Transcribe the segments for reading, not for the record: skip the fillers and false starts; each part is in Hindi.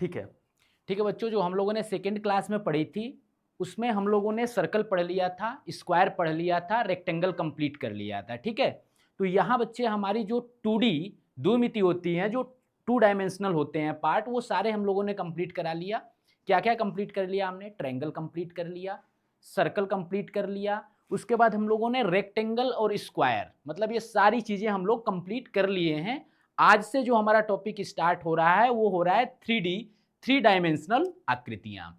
ठीक है। ठीक है बच्चों, जो हम लोगों ने सेकेंड क्लास में पढ़ी थी उसमें हम लोगों ने सर्कल पढ़ लिया था, स्क्वायर पढ़ लिया था, रेक्टेंगल कंप्लीट कर लिया था। ठीक है, तो यहाँ बच्चे हमारी जो 2D द्विमिति होती हैं, जो 2 डायमेंशनल होते हैं पार्ट, वो सारे हम लोगों ने कंप्लीट करा लिया। क्या क्या कंप्लीट कर लिया हमने? ट्रायंगल कंप्लीट कर लिया, सर्कल कंप्लीट कर लिया, उसके बाद हम लोगों ने रेक्टेंगल और स्क्वायर, मतलब ये सारी चीजें हम लोग कंप्लीट कर लिए हैं। आज से जो हमारा टॉपिक स्टार्ट हो रहा है वो हो रहा है 3D, 3 डायमेंशनल आकृतियां।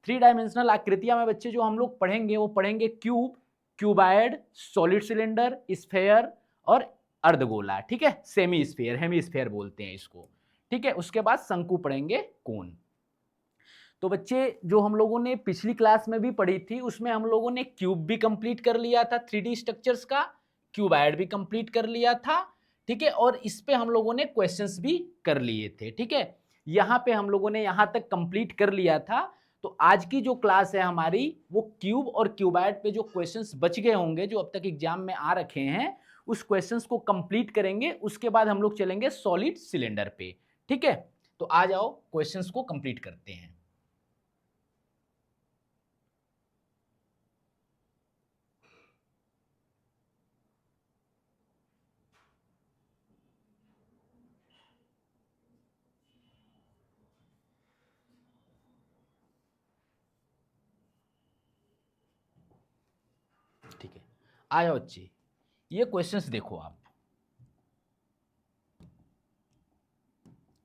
3 डायमेंशनल आकृतियां में बच्चे जो हम लोग पढ़ेंगे वो पढ़ेंगे cube, cuboid, solid cylinder, sphere और अर्धगोला। ठीक है, सेमी स्फेयर, हेमी स्फेयर बोलते हैं इसको। ठीक है, उसके बाद शंकु पढ़ेंगे, कोन। तो बच्चे जो हम लोगों ने पिछली क्लास में भी पढ़ी थी उसमें हम लोगों ने क्यूब भी कंप्लीट कर लिया था, 3D स्ट्रक्चर्स का, क्यूबाइड भी कंप्लीट कर लिया था। ठीक है, और इस पे हम लोगों ने क्वेश्चंस भी कर लिए थे। ठीक है, यहाँ पे हम लोगों ने यहाँ तक कंप्लीट कर लिया था। तो आज की जो क्लास है हमारी वो क्यूब और क्यूबाइड पे जो क्वेश्चंस बच गए होंगे जो अब तक एग्जाम में आ रखे हैं उस क्वेश्चंस को कंप्लीट करेंगे। उसके बाद हम लोग चलेंगे सॉलिड सिलेंडर पे। ठीक है, तो आ जाओ क्वेश्चंस को कंप्लीट करते हैं। ठीक है, आ जाओ बच्चे, ये क्वेश्चंस देखो आप।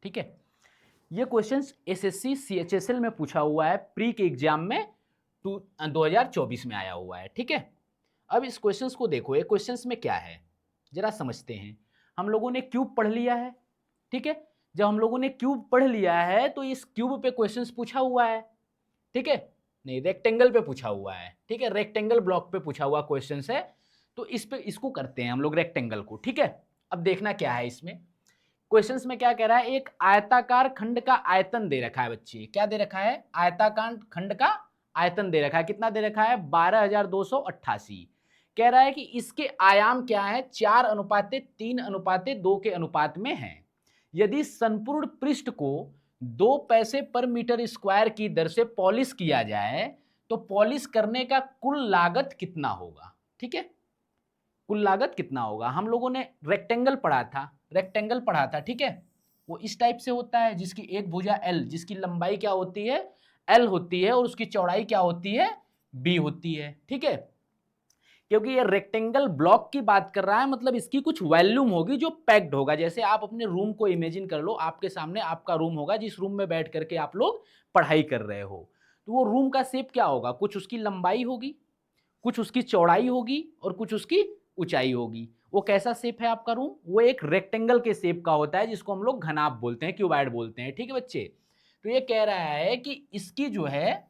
ठीक है, ये क्वेश्चंस एसएससी सीएचएसएल में पूछा हुआ है, प्री के एग्जाम में 2024 में आया हुआ है। ठीक है, अब इस क्वेश्चंस को देखो, ये क्वेश्चंस में क्या है जरा समझते हैं। हम लोगों ने क्यूब पढ़ लिया है। ठीक है, जब हम लोगों ने क्यूब पढ़ लिया है तो इस क्यूब पे क्वेश्चंस पूछा हुआ है। ठीक है, नहीं रेक्टेंगल पे पूछा हुआ है। ठीक है, रेक्टेंगल ब्लॉक पे पूछा हुआ क्वेश्चन है। तो इस पे इसको करते हैं हम लोग रेक्टेंगल को। ठीक है, अब देखना क्या है इसमें। क्वेश्चंस में क्या कह रहा है, एक आयताकार खंड का आयतन दे रखा है बच्चे। क्या दे रखा है? आयताकार खंड का आयतन दे रखा है। कितना दे रखा है? 12,288। कह रहा है कि इसके आयाम क्या है? 4:3:2 के अनुपात में है। यदि संपूर्ण पृष्ठ को 2 पैसे पर मीटर स्क्वायर की दर से पॉलिश किया जाए तो पॉलिश करने का कुल लागत कितना होगा? ठीक है, कुल लागत कितना होगा? हम लोगों ने रेक्टेंगल पढ़ा था, रेक्टेंगल पढ़ा था। ठीक है, वो इस टाइप से होता है जिसकी एक भुजा एल, जिसकी लंबाई क्या होती है? एल होती है, और उसकी चौड़ाई क्या होती है? बी होती है। ठीक है, क्योंकि ये रेक्टेंगल ब्लॉक की बात कर रहा है, मतलब इसकी कुछ वॉल्यूम होगी जो पैक्ड होगा। जैसे आप अपने रूम को इमेजिन कर लो, आपके सामने आपका रूम होगा जिस रूम में बैठ करके आप लोग पढ़ाई कर रहे हो। तो वो रूम का शेप क्या होगा? कुछ उसकी लंबाई होगी, कुछ उसकी चौड़ाई होगी और कुछ उसकी ऊंचाई होगी। वो कैसा शेप है आपका रूम? वो एक रेक्टेंगल के शेप का होता है जिसको हम लोग घनाभ बोलते हैं, क्यूबाइड बोलते हैं। ठीक है बच्चे, तो ये कह रहा है कि इसकी जो है,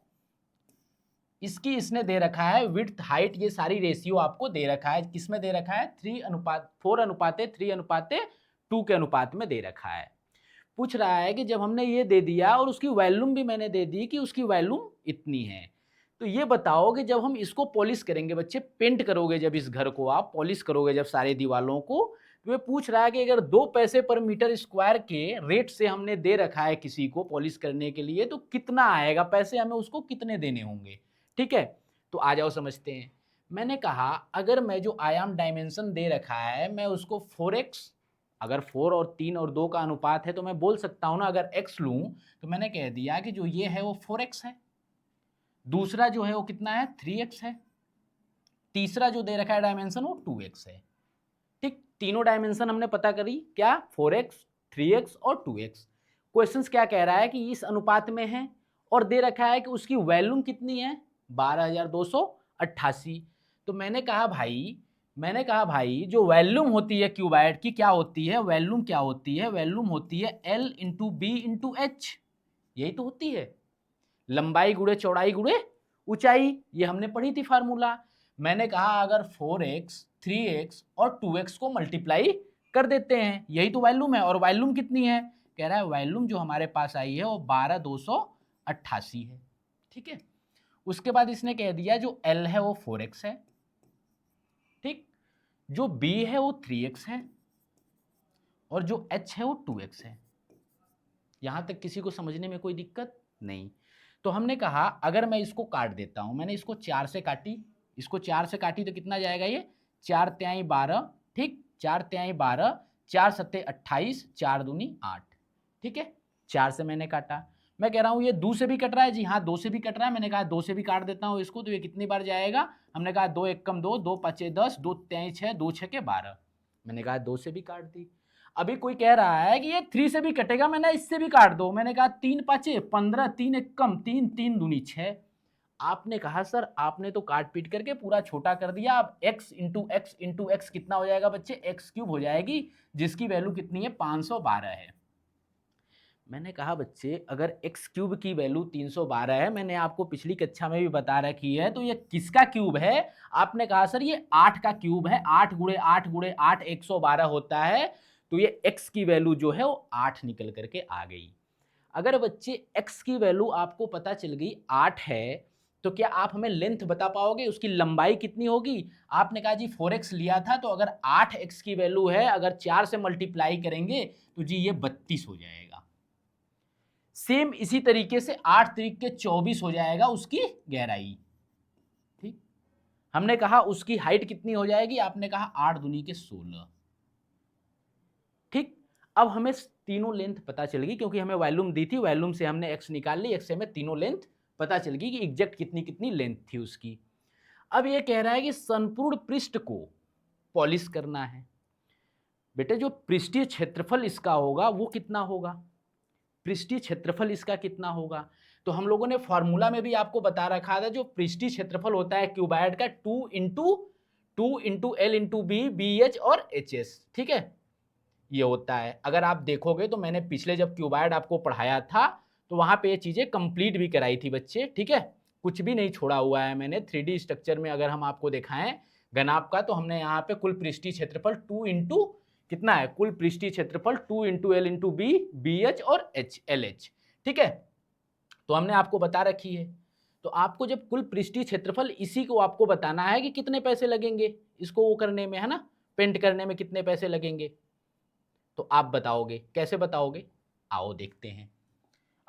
इसकी इसने दे रखा है विड्थ, हाइट, ये सारी रेशियो आपको दे रखा है। किसमें दे रखा है? 4:3:2 के अनुपात में दे रखा है। पूछ रहा है कि जब हमने ये दे दिया और उसकी वॉल्यूम भी मैंने दे दी कि उसकी वॉल्यूम इतनी है, तो ये बताओ कि जब हम इसको पॉलिश करेंगे बच्चे, पेंट करोगे जब इस घर को आप पॉलिश करोगे जब सारे दीवालों को, तो ये पूछ रहा है कि अगर 2 पैसे पर मीटर स्क्वायर के रेट से हमने दे रखा है किसी को पॉलिश करने के लिए, तो कितना आएगा पैसे, हमें उसको कितने देने होंगे। ठीक है, तो आ जाओ समझते हैं। मैंने कहा अगर मैं जो आयाम डायमेंशन दे रखा है मैं उसको 4x, अगर 4 और 3 और 2 का अनुपात है तो मैं बोल सकता हूं ना, अगर x लूं तो मैंने कह दिया कि जो ये है वो 4x है, दूसरा जो है वो कितना है? 3x है, तीसरा जो दे रखा है डायमेंशन वो 2x है। ठीक, तीनों डायमेंशन हमने पता करी, क्या? 4x, 3x और 2x। क्वेश्चंस क्या कह रहा है कि इस अनुपात में है और दे रखा है कि उसकी वॉल्यूम कितनी है? 12,288। तो मैंने कहा भाई जो वॉल्यूम होती है क्यूबाइड की, क्या होती है वॉल्यूम? क्या होती है वॉल्यूम? होती है L into B into H. यही तो होती है, लंबाई गुणे चौड़ाई गुणे ऊंचाई। ये हमने पढ़ी थी फार्मूला। मैंने कहा अगर 4x, 3x और 2x को मल्टीप्लाई कर देते हैं, यही तो वॉल्यूम है। और वॉल्यूम कितनी है? कह रहा है वॉल्यूम जो हमारे पास आई है वो 12,288 है। ठीक है, उसके बाद इसने कह दिया जो L है वो 4x है, ठीक, जो B है वो 3x है और जो H है वो 2x है। यहाँ तक किसी को समझने में कोई दिक्कत नहीं। तो हमने कहा अगर मैं इसको काट देता हूँ, मैंने इसको 4 से काटी, इसको 4 से काटी तो कितना जाएगा ये 4 तिहाई 12, ठीक, 4 तिहाई 12, 4 सत्ते 28, 4 दूनी 8, ठीक है, 4 से मैंने काटा। मैं कह रहा हूँ ये 2 से भी कट रहा है जी, हाँ 2 से भी कट रहा है, मैंने कहा 2 से भी काट देता हूँ इसको, तो ये कितनी बार जाएगा, हमने कहा 2 एक कम 2, 2 पचे 10, 2 तिहाई 6, 2 छके 12, मैंने कहा 2 से भी काट दी। अभी कोई कह रहा है कि ये 3 से भी कटेगा, मैंने इससे भी काट दो, मैंने कहा 3 पाँचे 15, 3 एक कम 3, 3 दूनी 6। आपने कहा सर आपने तो काट पीट करके पूरा छोटा कर दिया, अब x into x into x कितना हो जाएगा बच्चे, x क्यूब हो जाएगी, जिसकी वैल्यू कितनी है 512 है। मैंने कहा बच्चे अगर x क्यूब की वैल्यू 312 है, मैंने आपको पिछली कक्षा में भी बता रखी है, तो ये किसका क्यूब है, आपने कहा सर ये 8 का क्यूब है, 8 गुणे 8 गुणे 8 112 होता है, तो ये x की वैल्यू जो है वो 8 निकल करके आ गई। अगर बच्चे x की वैल्यू आपको पता चल गई 8 है, तो क्या आप हमें लेंथ बता पाओगे, उसकी लंबाई कितनी होगी। आपने कहा जी 4x लिया था, तो अगर 8x की वैल्यू है, अगर 4 से मल्टीप्लाई करेंगे तो जी ये 32 हो जाएगा। सेम इसी तरीके से 8 त्रिक के 24 हो जाएगा उसकी गहराई, ठीक। हमने कहा उसकी हाइट कितनी हो जाएगी, आपने कहा 8 दूनी के 16, ठीक। अब हमें तीनों लेंथ पता चल गई, क्योंकि हमें वॉल्यूम दी थी, वॉल्यूम से हमने x निकाल ली, x से हमें तीनों लेंथ पता चल गई कि एग्जैक्ट कितनी कितनी लेंथ थी उसकी। अब ये कह रहा है कि संपूर्ण पृष्ठ को पॉलिश करना है। बेटे जो पृष्ठीय क्षेत्रफल इसका होगा वो कितना होगा, पृष्ठीय क्षेत्रफल इसका कितना होगा, तो हम लोगों ने फॉर्मूला में भी आपको बता रखा था, जो पृष्ठीय क्षेत्रफल होता है क्यूबाइड का 2 into L into B, B H और एच एस, ठीक है, ये होता है। अगर आप देखोगे तो मैंने पिछले जब क्यूबाइड आपको पढ़ाया था तो वहां पे ये चीजें कंप्लीट भी कराई थी बच्चे, ठीक है, कुछ भी नहीं छोड़ा हुआ है मैंने। 3D स्ट्रक्चर में अगर हम आपको दिखाएं घनाभ का, तो हमने यहाँ पे कुल पृष्ठीय क्षेत्रफल 2 इंटू कितना है, कुल पृष्ठीय क्षेत्रफल 2 into L into B, B H और एच एल एच, ठीक है, तो हमने आपको बता रखी है। तो आपको जब कुल पृष्ठीय क्षेत्रफल इसी को आपको बताना है कि कितने पैसे लगेंगे इसको वो करने में, है ना, पेंट करने में कितने पैसे लगेंगे, तो आप बताओगे, कैसे बताओगे, आओ देखते हैं।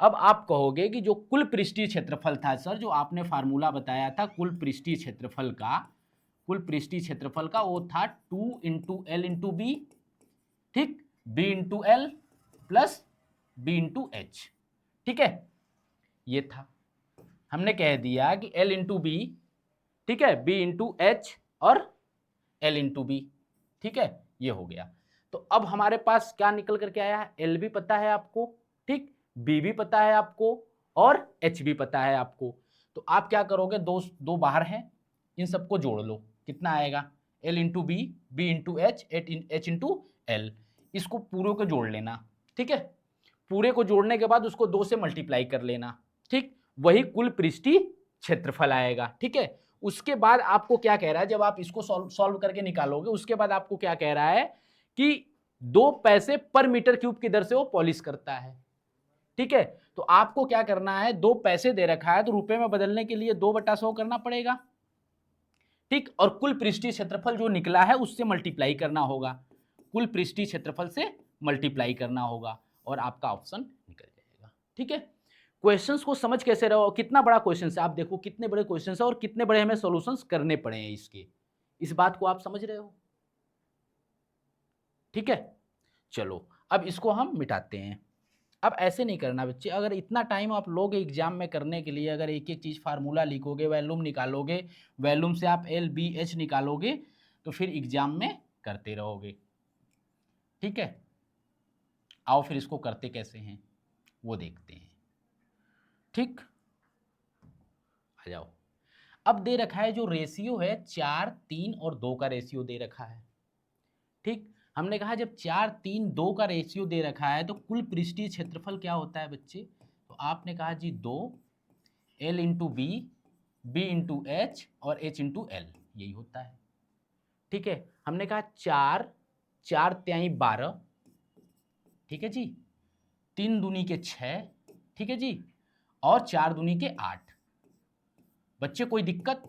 अब आप कहोगे कि जो कुल पृष्ठीय क्षेत्रफल था सर, जो आपने फार्मूला बताया था कुल पृष्ठीय क्षेत्रफल का, कुल पृष्ठीय क्षेत्रफल का वो था 2 इंटू एल इंटू बी, ठीक, B into L plus B into H, ठीक है, ये था। हमने कह दिया कि एल इंटू बी, ठीक है, बी इंटू एच और एल इंटू बी, ठीक है, ये हो गया। तो अब हमारे पास क्या निकल करके आया है, एल भी पता है आपको, ठीक, बी भी पता है आपको और एच भी पता है आपको। तो आप क्या करोगे, दो बाहर हैं, इन सबको जोड़ लो, कितना आएगा, L into B, B into H, H into L, इसको पूरे को जोड़ लेना, ठीक है, पूरे को जोड़ने के बाद उसको 2 से मल्टीप्लाई कर लेना, ठीक, वही कुल पृष्ठीय क्षेत्रफल आएगा, ठीक है। उसके बाद आपको क्या कह रहा है, जब आप इसको सॉल्व करके निकालोगे, उसके बाद आपको क्या कह रहा है कि 2 पैसे पर मीटर क्यूब की दर से वो पॉलिश करता है, ठीक है। तो आपको क्या करना है, 2 पैसे दे रखा है तो रुपए में बदलने के लिए 2/100 करना पड़ेगा, ठीक, और कुल पृष्ठीय क्षेत्रफल जो निकला है उससे मल्टीप्लाई करना होगा, कुल पृष्ठीय क्षेत्रफल से मल्टीप्लाई करना होगा और आपका ऑप्शन निकल जाएगा, ठीक है। क्वेश्चंस को समझ कैसे रहो, कितना बड़ा क्वेश्चन है, आप देखो कितने बड़े क्वेश्चन है और कितने बड़े हमें सॉल्यूशंस करने पड़े हैं इसके, इस बात को आप समझ रहे हो, ठीक है। चलो अब इसको हम मिटाते हैं। अब ऐसे नहीं करना बच्चे, अगर इतना टाइम आप लोगे एग्जाम में करने के लिए, अगर एक एक चीज़ फार्मूला लिखोगे, वैल्यूम निकालोगे, वैल्यूम से आप एल बी एच निकालोगे, तो फिर एग्जाम में करते रहोगे, ठीक है। आओ फिर इसको करते कैसे हैं वो देखते हैं, ठीक, आ जाओ। अब दे रखा है जो रेशियो है 4 3 और 2 का रेशियो दे रखा है, ठीक। हमने कहा जब 4 3 2 का रेशियो दे रखा है तो कुल पृष्ठीय क्षेत्रफल क्या होता है बच्चे, तो आपने कहा जी 2 L into B, B into H और एच इंटू एल, यही होता है, ठीक है। हमने कहा 4 तिहाई 12, ठीक है जी, 3 दूनी के 6, ठीक है जी, और 4 दूनी के 8। बच्चे कोई दिक्कत,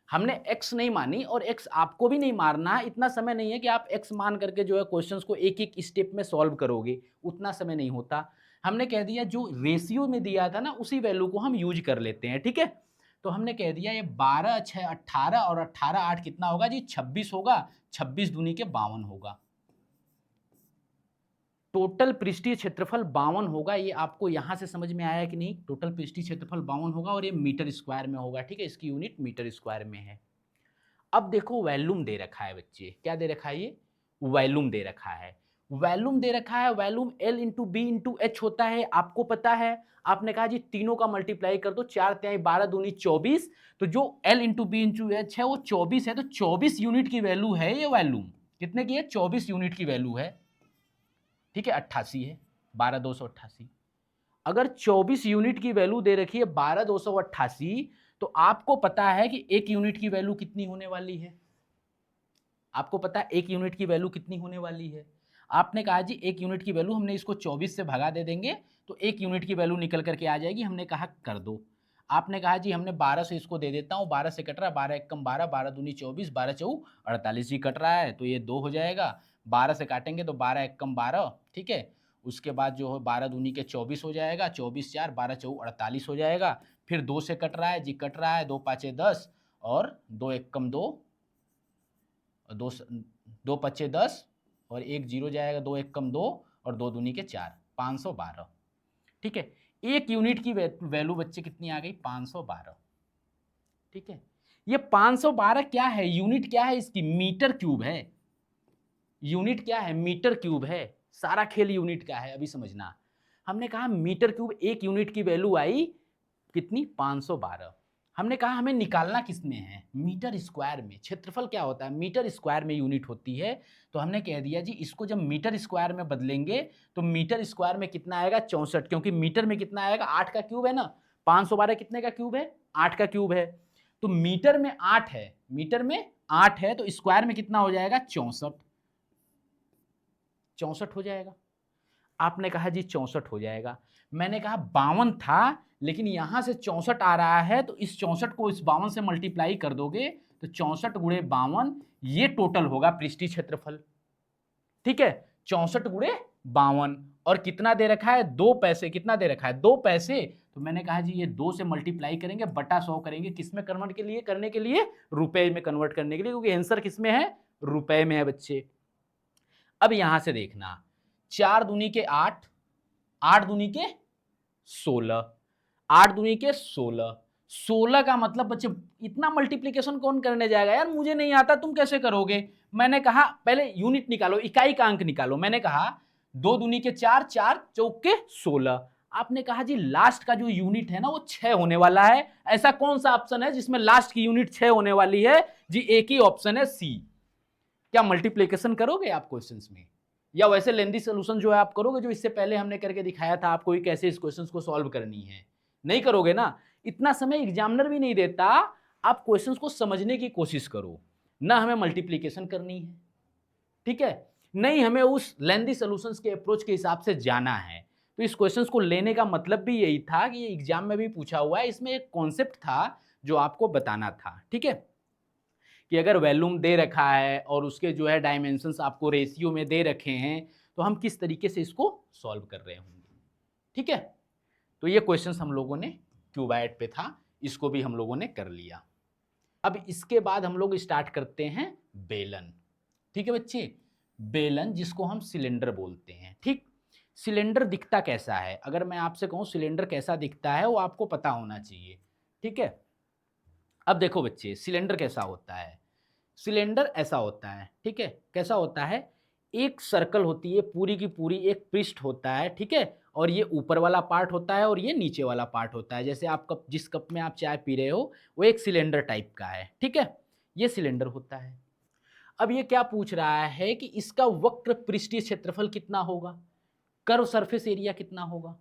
हमने x नहीं मानी और x आपको भी नहीं मारना है, इतना समय नहीं है कि आप x मान करके जो है क्वेश्चंस को एक एक स्टेप में सॉल्व करोगे, उतना समय नहीं होता। हमने कह दिया जो रेशियो में दिया था ना उसी वैल्यू को हम यूज कर लेते हैं, ठीक है। तो हमने कह दिया ये 12 6 18 और 18 8 कितना होगा जी 26 होगा, 26 दूनी के 52 होगा। टोटल पृष्ठीय क्षेत्रफल 52 होगा। ये आपको यहां से समझ में आया कि नहीं? टोटल पृष्ठीय क्षेत्रफल 52 होगा और ये मीटर स्क्वायर में होगा, ठीक है। इसकी यूनिट मीटर स्क्वायर में है। अब देखो वॉल्यूम दे रखा है बच्चे, क्या दे रखा है? ये वॉल्यूम दे रखा है। वॉल्यूम दे रखा है, volume L into B into H होता है, आपको पता है। आपने कहा जी तीनों का मल्टीप्लाई कर दो, 4 तिहाई 12 दूनी 24। तो जो L into B into H है वो 24 है, तो 24 यूनिट की वैल्यू है ये वॉल्यूम। कितने की है? 24 यूनिट की वैल्यू है, ठीक है। 88 है, 12288। अगर 24 यूनिट की वैल्यू दे रखी है 12288, तो आपको पता है कि एक यूनिट की वैल्यू कितनी होने वाली है? आपको पता है एक यूनिट की वैल्यू कितनी होने वाली है? आपने कहा जी एक यूनिट की वैल्यू, हमने इसको 24 से भगा दे देंगे तो एक यूनिट की वैल्यू निकल करके आ जाएगी। हमने कहा कर दो। आपने कहा जी हमने 12 से इसको दे देता हूँ, 12 से कट रहा है, 12 एक कम 12, 12 दूनी 24, 12 चौ 48 ही कट रहा है, तो ये 2 हो जाएगा। 12 से काटेंगे तो 12 एक कम 12, ठीक है। उसके बाद जो है 12 दूनी के 24 हो जाएगा, 24 4, 12 चौ 48 हो जाएगा। फिर 2 से कट रहा है जी, कट रहा है, 2 पाँचे 10 और 2 एक कम 2, 2 पच्चे 10 और 1 जीरो जाएगा, 2 एक कम 2 और 2 दूनी के 4, 512, ठीक है। एक यूनिट की वैल्यू बच्चे कितनी आ गई? 512, ठीक है। ये 512 क्या है? यूनिट क्या है इसकी? मीटर क्यूब है। यूनिट क्या है? मीटर क्यूब है। सारा खेल यूनिट का है, अभी समझना। हमने कहा मीटर क्यूब, एक यूनिट की वैल्यू आई कितनी? 512। हमने कहा हमें निकालना किस में है? मीटर स्क्वायर में। क्षेत्रफल क्या होता है? मीटर स्क्वायर में यूनिट होती है। तो हमने कह दिया जी इसको जब मीटर स्क्वायर में बदलेंगे तो मीटर स्क्वायर में कितना आएगा? 64, क्योंकि मीटर में कितना आएगा? 8 का क्यूब है ना। 512 कितने का क्यूब है? 8 का क्यूब है। तो मीटर में 8 है, मीटर में 8 है, तो स्क्वायर में कितना हो जाएगा? 64, 64 हो जाएगा। आपने कहा जी 64 हो जाएगा। मैंने कहा 52 था, लेकिन यहां से 64 आ रहा है, तो इस 64 को इस 52 से मल्टीप्लाई कर दोगे तो 64 गुणे 52, ये टोटल होगा पृष्ठीय क्षेत्रफल, ठीक है। 64 गुणे 52 और कितना दे रखा है? 2 पैसे। कितना दे रखा है? 2 पैसे। तो मैंने कहा जी ये 2 से मल्टीप्लाई करेंगे, बटा 100 करेंगे, किस में कन्वर्ट के लिए? करने के लिए रुपए में कन्वर्ट करने के लिए, क्योंकि आंसर किस में है? रुपए में है बच्चे। अब यहां से देखना, 4 दूनी के 8, 8 दूनी के 16, 8 दूनी के 16, 16 का मतलब बच्चे इतना मल्टीप्लिकेशन कौन करने जाएगा यार? मुझे नहीं आता, तुम कैसे करोगे? मैंने कहा पहले यूनिट निकालो, इकाई का अंक निकालो। मैंने कहा 2 दूनी के 4, 4 चौक के 16। आपने कहा जी लास्ट का जो यूनिट है ना वो 6 होने वाला है। ऐसा कौन सा ऑप्शन है जिसमें लास्ट की यूनिट 6 होने वाली है? जी एक ही ऑप्शन है, सी। क्या मल्टीप्लिकेशन करोगे आप क्वेश्चंस में, या वैसे लेंदी सोल्यूशन जो है आप करोगे, जो इससे पहले हमने करके दिखाया था आपको कैसे इस क्वेश्चंस को सॉल्व करनी है? नहीं करोगे ना। इतना समय एग्जामिनर भी नहीं देता। आप क्वेश्चंस को समझने की कोशिश करो, ना हमें मल्टीप्लिकेशन करनी है, ठीक है, नहीं हमें उस लेंदी सोल्यूशंस के अप्रोच के हिसाब से जाना है। तो इस क्वेश्चंस को लेने का मतलब भी यही था कि ये एग्जाम में भी पूछा हुआ है, इसमें एक कॉन्सेप्ट था जो आपको बताना था, ठीक है। कि अगर वॉल्यूम दे रखा है और उसके जो है डायमेंशंस आपको रेशियो में दे रखे हैं, तो हम किस तरीके से इसको सॉल्व कर रहे होंगे, ठीक है। तो ये क्वेश्चंस हम लोगों ने क्यूबाइड पे था, इसको भी हम लोगों ने कर लिया। अब इसके बाद हम लोग स्टार्ट करते हैं बेलन, ठीक है बच्चे। बेलन जिसको हम सिलेंडर बोलते हैं, ठीक। सिलेंडर दिखता कैसा है? अगर मैं आपसे कहूं सिलेंडर कैसा दिखता है वो आपको पता होना चाहिए, ठीक है। अब देखो बच्चे सिलेंडर कैसा होता है। सिलेंडर ऐसा होता है, ठीक है। कैसा होता है? एक सर्कल होती है पूरी की पूरी, एक पृष्ठ होता है, ठीक है। और ये ऊपर वाला पार्ट होता है और ये नीचे वाला पार्ट होता है। जैसे आप कप, जिस कप में आप चाय पी रहे हो वो एक सिलेंडर टाइप का है, ठीक है। ये सिलेंडर होता है। अब ये क्या पूछ रहा है कि इसका वक्र पृष्ठीय क्षेत्रफल कितना होगा, कर्व सरफेस एरिया कितना होगा।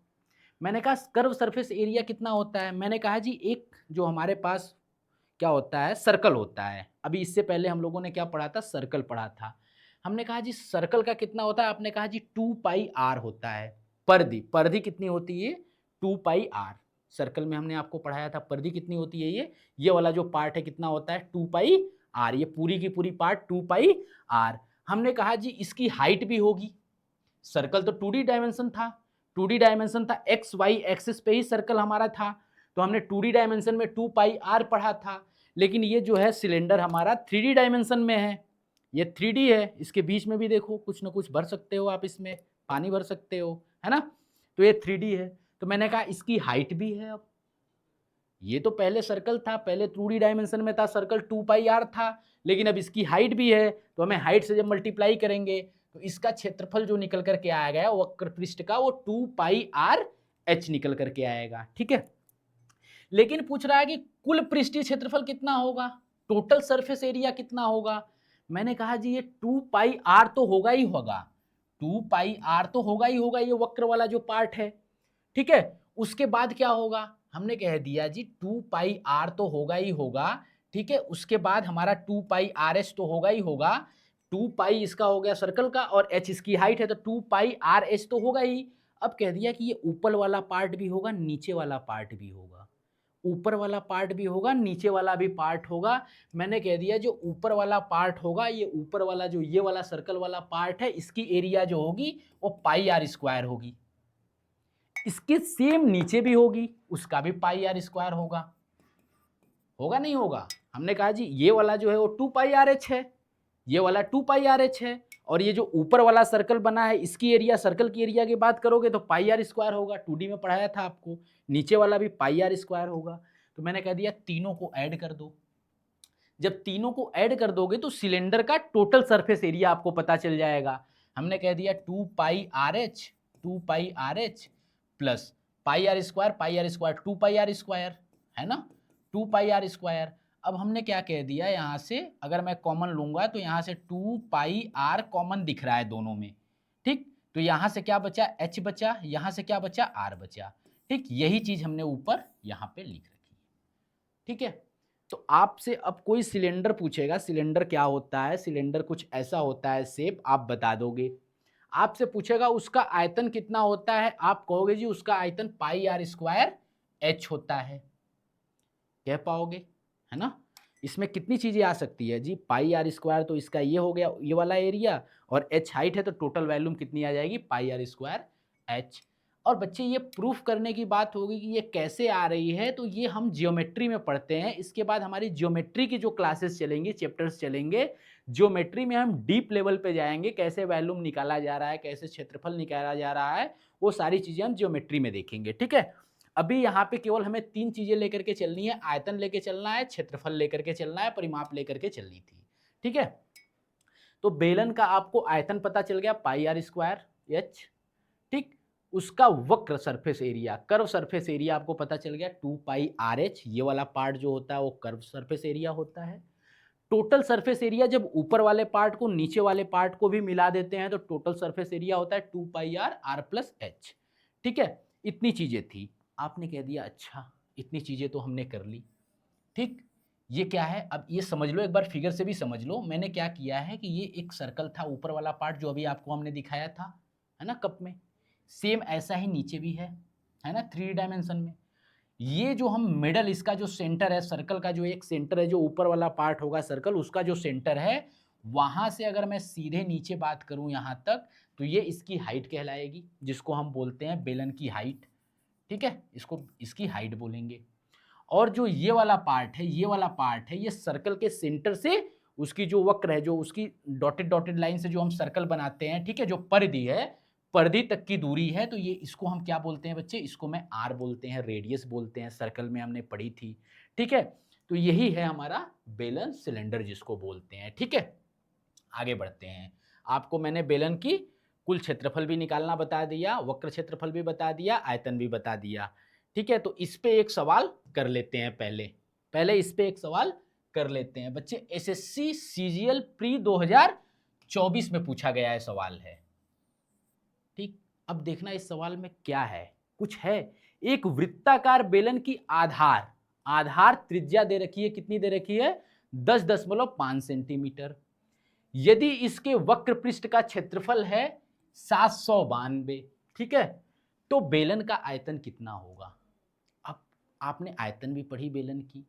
मैंने कहा कर्व सरफेस एरिया कितना होता है? मैंने कहा जी एक जो हमारे पास क्या होता है? सर्कल होता है। अभी इससे पहले हम लोगों ने क्या पढ़ा था? सर्कल पढ़ा था। हमने कहा जी सर्कल का कितना होता है? आपने कहा जी 2 पाई आर होता है। परिधि, परिधि कितनी होती है? 2 पाई आर। सर्कल में हमने आपको पढ़ाया था परिधि कितनी होती है। ये वाला जो पार्ट है कितना होता है? 2 पाई आर। ये पूरी की पूरी पार्ट 2 पाई आर। हमने कहा जी इसकी हाइट भी होगी। सर्कल तो 2D डायमेंशन था, 2D डायमेंशन था, एक्स वाई एक्सिस पे ही सर्कल हमारा था, तो हमने 2D डायमेंशन में 2 पाई आर पढ़ा था। लेकिन ये जो है सिलेंडर हमारा 3D डायमेंशन में है, ये 3D है, इसके बीच में भी देखो कुछ ना कुछ भर सकते हो आप, इसमें पानी भर सकते हो, है ना। तो ये 3D है, तो मैंने कहा इसकी हाइट भी है। अब ये तो पहले सर्कल था, पहले 2D डायमेंशन में था सर्कल, 2 पाई आर था, लेकिन अब इसकी हाइट भी है, तो हमें हाइट से जब मल्टीप्लाई करेंगे तो इसका क्षेत्रफल जो निकल करके आएगा वक्र पृष्ठ का, वो 2 पाई आर एच निकल करके आएगा, ठीक है। लेकिन पूछ रहा है कि कुल पृष्ठीय क्षेत्रफल कितना होगा, टोटल सरफेस एरिया कितना होगा। मैंने कहा जी ये 2 पाई आर तो होगा ही होगा, 2 पाई आर तो होगा ही होगा, ये वक्र वाला जो पार्ट है, ठीक है। उसके बाद क्या होगा, हमने कह दिया जी 2 पाई आर तो होगा ही होगा, ठीक है। उसके बाद हमारा 2 पाई आर एच तो होगा ही होगा, 2 पाई इसका हो गया सर्कल का और एच इसकी हाइट है, तो 2 पाई आर एच तो होगा ही। अब कह दिया कि ये ऊपर वाला पार्ट भी होगा, नीचे वाला पार्ट भी होगा, ऊपर वाला पार्ट भी होगा, नीचे वाला भी पार्ट होगा। मैंने कह दिया जो ऊपर वाला पार्ट होगा, ये ऊपर वाला जो ये वाला सर्कल वाला पार्ट है, इसकी एरिया जो होगी वो पाई आर स्क्वायर होगी। इसके सेम नीचे भी होगी, उसका भी पाई आर स्क्वायर होगा, होगा नहीं होगा। हमने कहा जी ये वाला जो है वो 2 पाई आर एच है, ये वाला 2 पाई आर एच है, और ये जो ऊपर वाला सर्कल बना है इसकी एरिया, सर्कल की एरिया की बात करोगे तो पाई आर स्क्वायर होगा, 2D में पढ़ाया था आपको। नीचे वाला भी पाई आर स्क्वायर होगा। तो मैंने कह दिया तीनों को ऐड कर दो। जब तीनों को ऐड कर दोगे तो सिलेंडर का टोटल सरफेस एरिया आपको पता चल जाएगा। हमने कह दिया 2 pi r h, 2 pi r h plus pi are square 2 pi are square, है ना, 2 पाई आर स्क्वायर। अब हमने क्या कह दिया, यहाँ से अगर मैं कॉमन लूंगा तो यहाँ से 2 पाई आर कॉमन दिख रहा है दोनों में, ठीक। तो यहाँ से क्या बचा, एच बचा, यहाँ से क्या बचा, आर बचा, ठीक। यही चीज हमने ऊपर यहाँ पे लिख रखी है, ठीक है। तो आपसे अब कोई सिलेंडर पूछेगा, सिलेंडर क्या होता है, सिलेंडर कुछ ऐसा होता है शेप, आप बता दोगे। आपसे पूछेगा उसका आयतन कितना होता है, आप कहोगे जी उसका आयतन पाई आर स्क्वायर एच होता है, कह पाओगे, है ना। इसमें कितनी चीजें आ सकती है जी, पाई आर स्क्वायर तो इसका ये हो गया ये वाला एरिया, और एच हाइट है, तो टोटल वैल्यूम कितनी आ जाएगी, पाई आर स्क्वायर एच। और बच्चे ये प्रूफ करने की बात होगी कि ये कैसे आ रही है, तो ये हम जियोमेट्री में पढ़ते हैं। इसके बाद हमारी जियोमेट्री की जो क्लासेस चलेंगी, चैप्टर्स चलेंगे, जियोमेट्री में हम डीप लेवल पे जाएंगे, कैसे वैल्यूम निकाला जा रहा है, कैसे क्षेत्रफल निकाला जा रहा है, वो सारी चीजें हम जियोमेट्री में देखेंगे, ठीक है। अभी यहाँ पे केवल हमें 3 चीजें लेकर के चलनी है, आयतन लेके चलना है, क्षेत्रफल लेकर के चलना है, परिमाप लेकर के चलनी थी, ठीक है। तो बेलन का आपको आयतन पता चल गया, पाई आर स्क्वायर एच, ठीक। उसका वक्र surface area, curve surface area आपको पता चल गया 2 पाई आर एच, ये वाला पार्ट जो होता है वो कर्व सरफेस एरिया होता है। टोटल सरफेस एरिया जब ऊपर वाले पार्ट को नीचे वाले पार्ट को भी मिला देते हैं तो टोटल सरफेस एरिया होता है 2 pi are are plus H, ठीक है। इतनी चीजें थी, आपने कह दिया अच्छा इतनी चीजें तो हमने कर ली, ठीक। ये क्या है, अब ये समझ लो, एक बार फिगर से भी समझ लो। मैंने क्या किया है कि ये एक सर्कल था, ऊपर वाला पार्ट जो अभी आपको हमने दिखाया था, है ना, कप में, सेम ऐसा ही नीचे भी है ना, 3 डायमेंशन में। ये जो हम मिडल, इसका जो सेंटर है, सर्कल का जो एक सेंटर है, जो ऊपर वाला पार्ट होगा सर्कल, उसका जो सेंटर है, वहां से अगर मैं सीधे नीचे बात करूं यहां तक, तो ये इसकी हाइट कहलाएगी, जिसको हम बोलते हैं बेलन की हाइट, ठीक है, इसको इसकी हाइट बोलेंगे। और जो ये वाला पार्ट है, ये वाला पार्ट है, ये सर्कल के सेंटर से उसकी जो वक्र है, जो उसकी डॉटेड डॉटेड लाइन से जो हम सर्कल बनाते हैं, ठीक है, जो परिधि है, परिधि तक की दूरी है, तो ये इसको हम क्या बोलते हैं बच्चे, इसको मैं आर बोलते हैं, रेडियस बोलते हैं, सर्कल में हमने पढ़ी थी, ठीक है। तो यही है हमारा बेलन सिलेंडर जिसको बोलते हैं, ठीक है। आगे बढ़ते हैं। आपको मैंने बेलन की कुल क्षेत्रफल भी निकालना बता दिया, वक्र क्षेत्रफल भी बता दिया, आयतन भी बता दिया, ठीक है। तो इस पे एक सवाल कर लेते हैं, पहले पहले इस पे एक सवाल कर लेते हैं बच्चे। एसएससी सीजीएल प्री 2024 में पूछा गया है सवाल है, ठीक। अब देखना इस सवाल में क्या है, कुछ है, एक वृत्ताकार बेलन की आधार आधार त्रिज्या दे रखी है, कितनी दे रखी है, 10.5 सेंटीमीटर। यदि इसके वक्र पृष्ठ का क्षेत्रफल है 792, ठीक है, तो बेलन का आयतन कितना होगा। अब आपने आयतन भी पढ़ी बेलन की,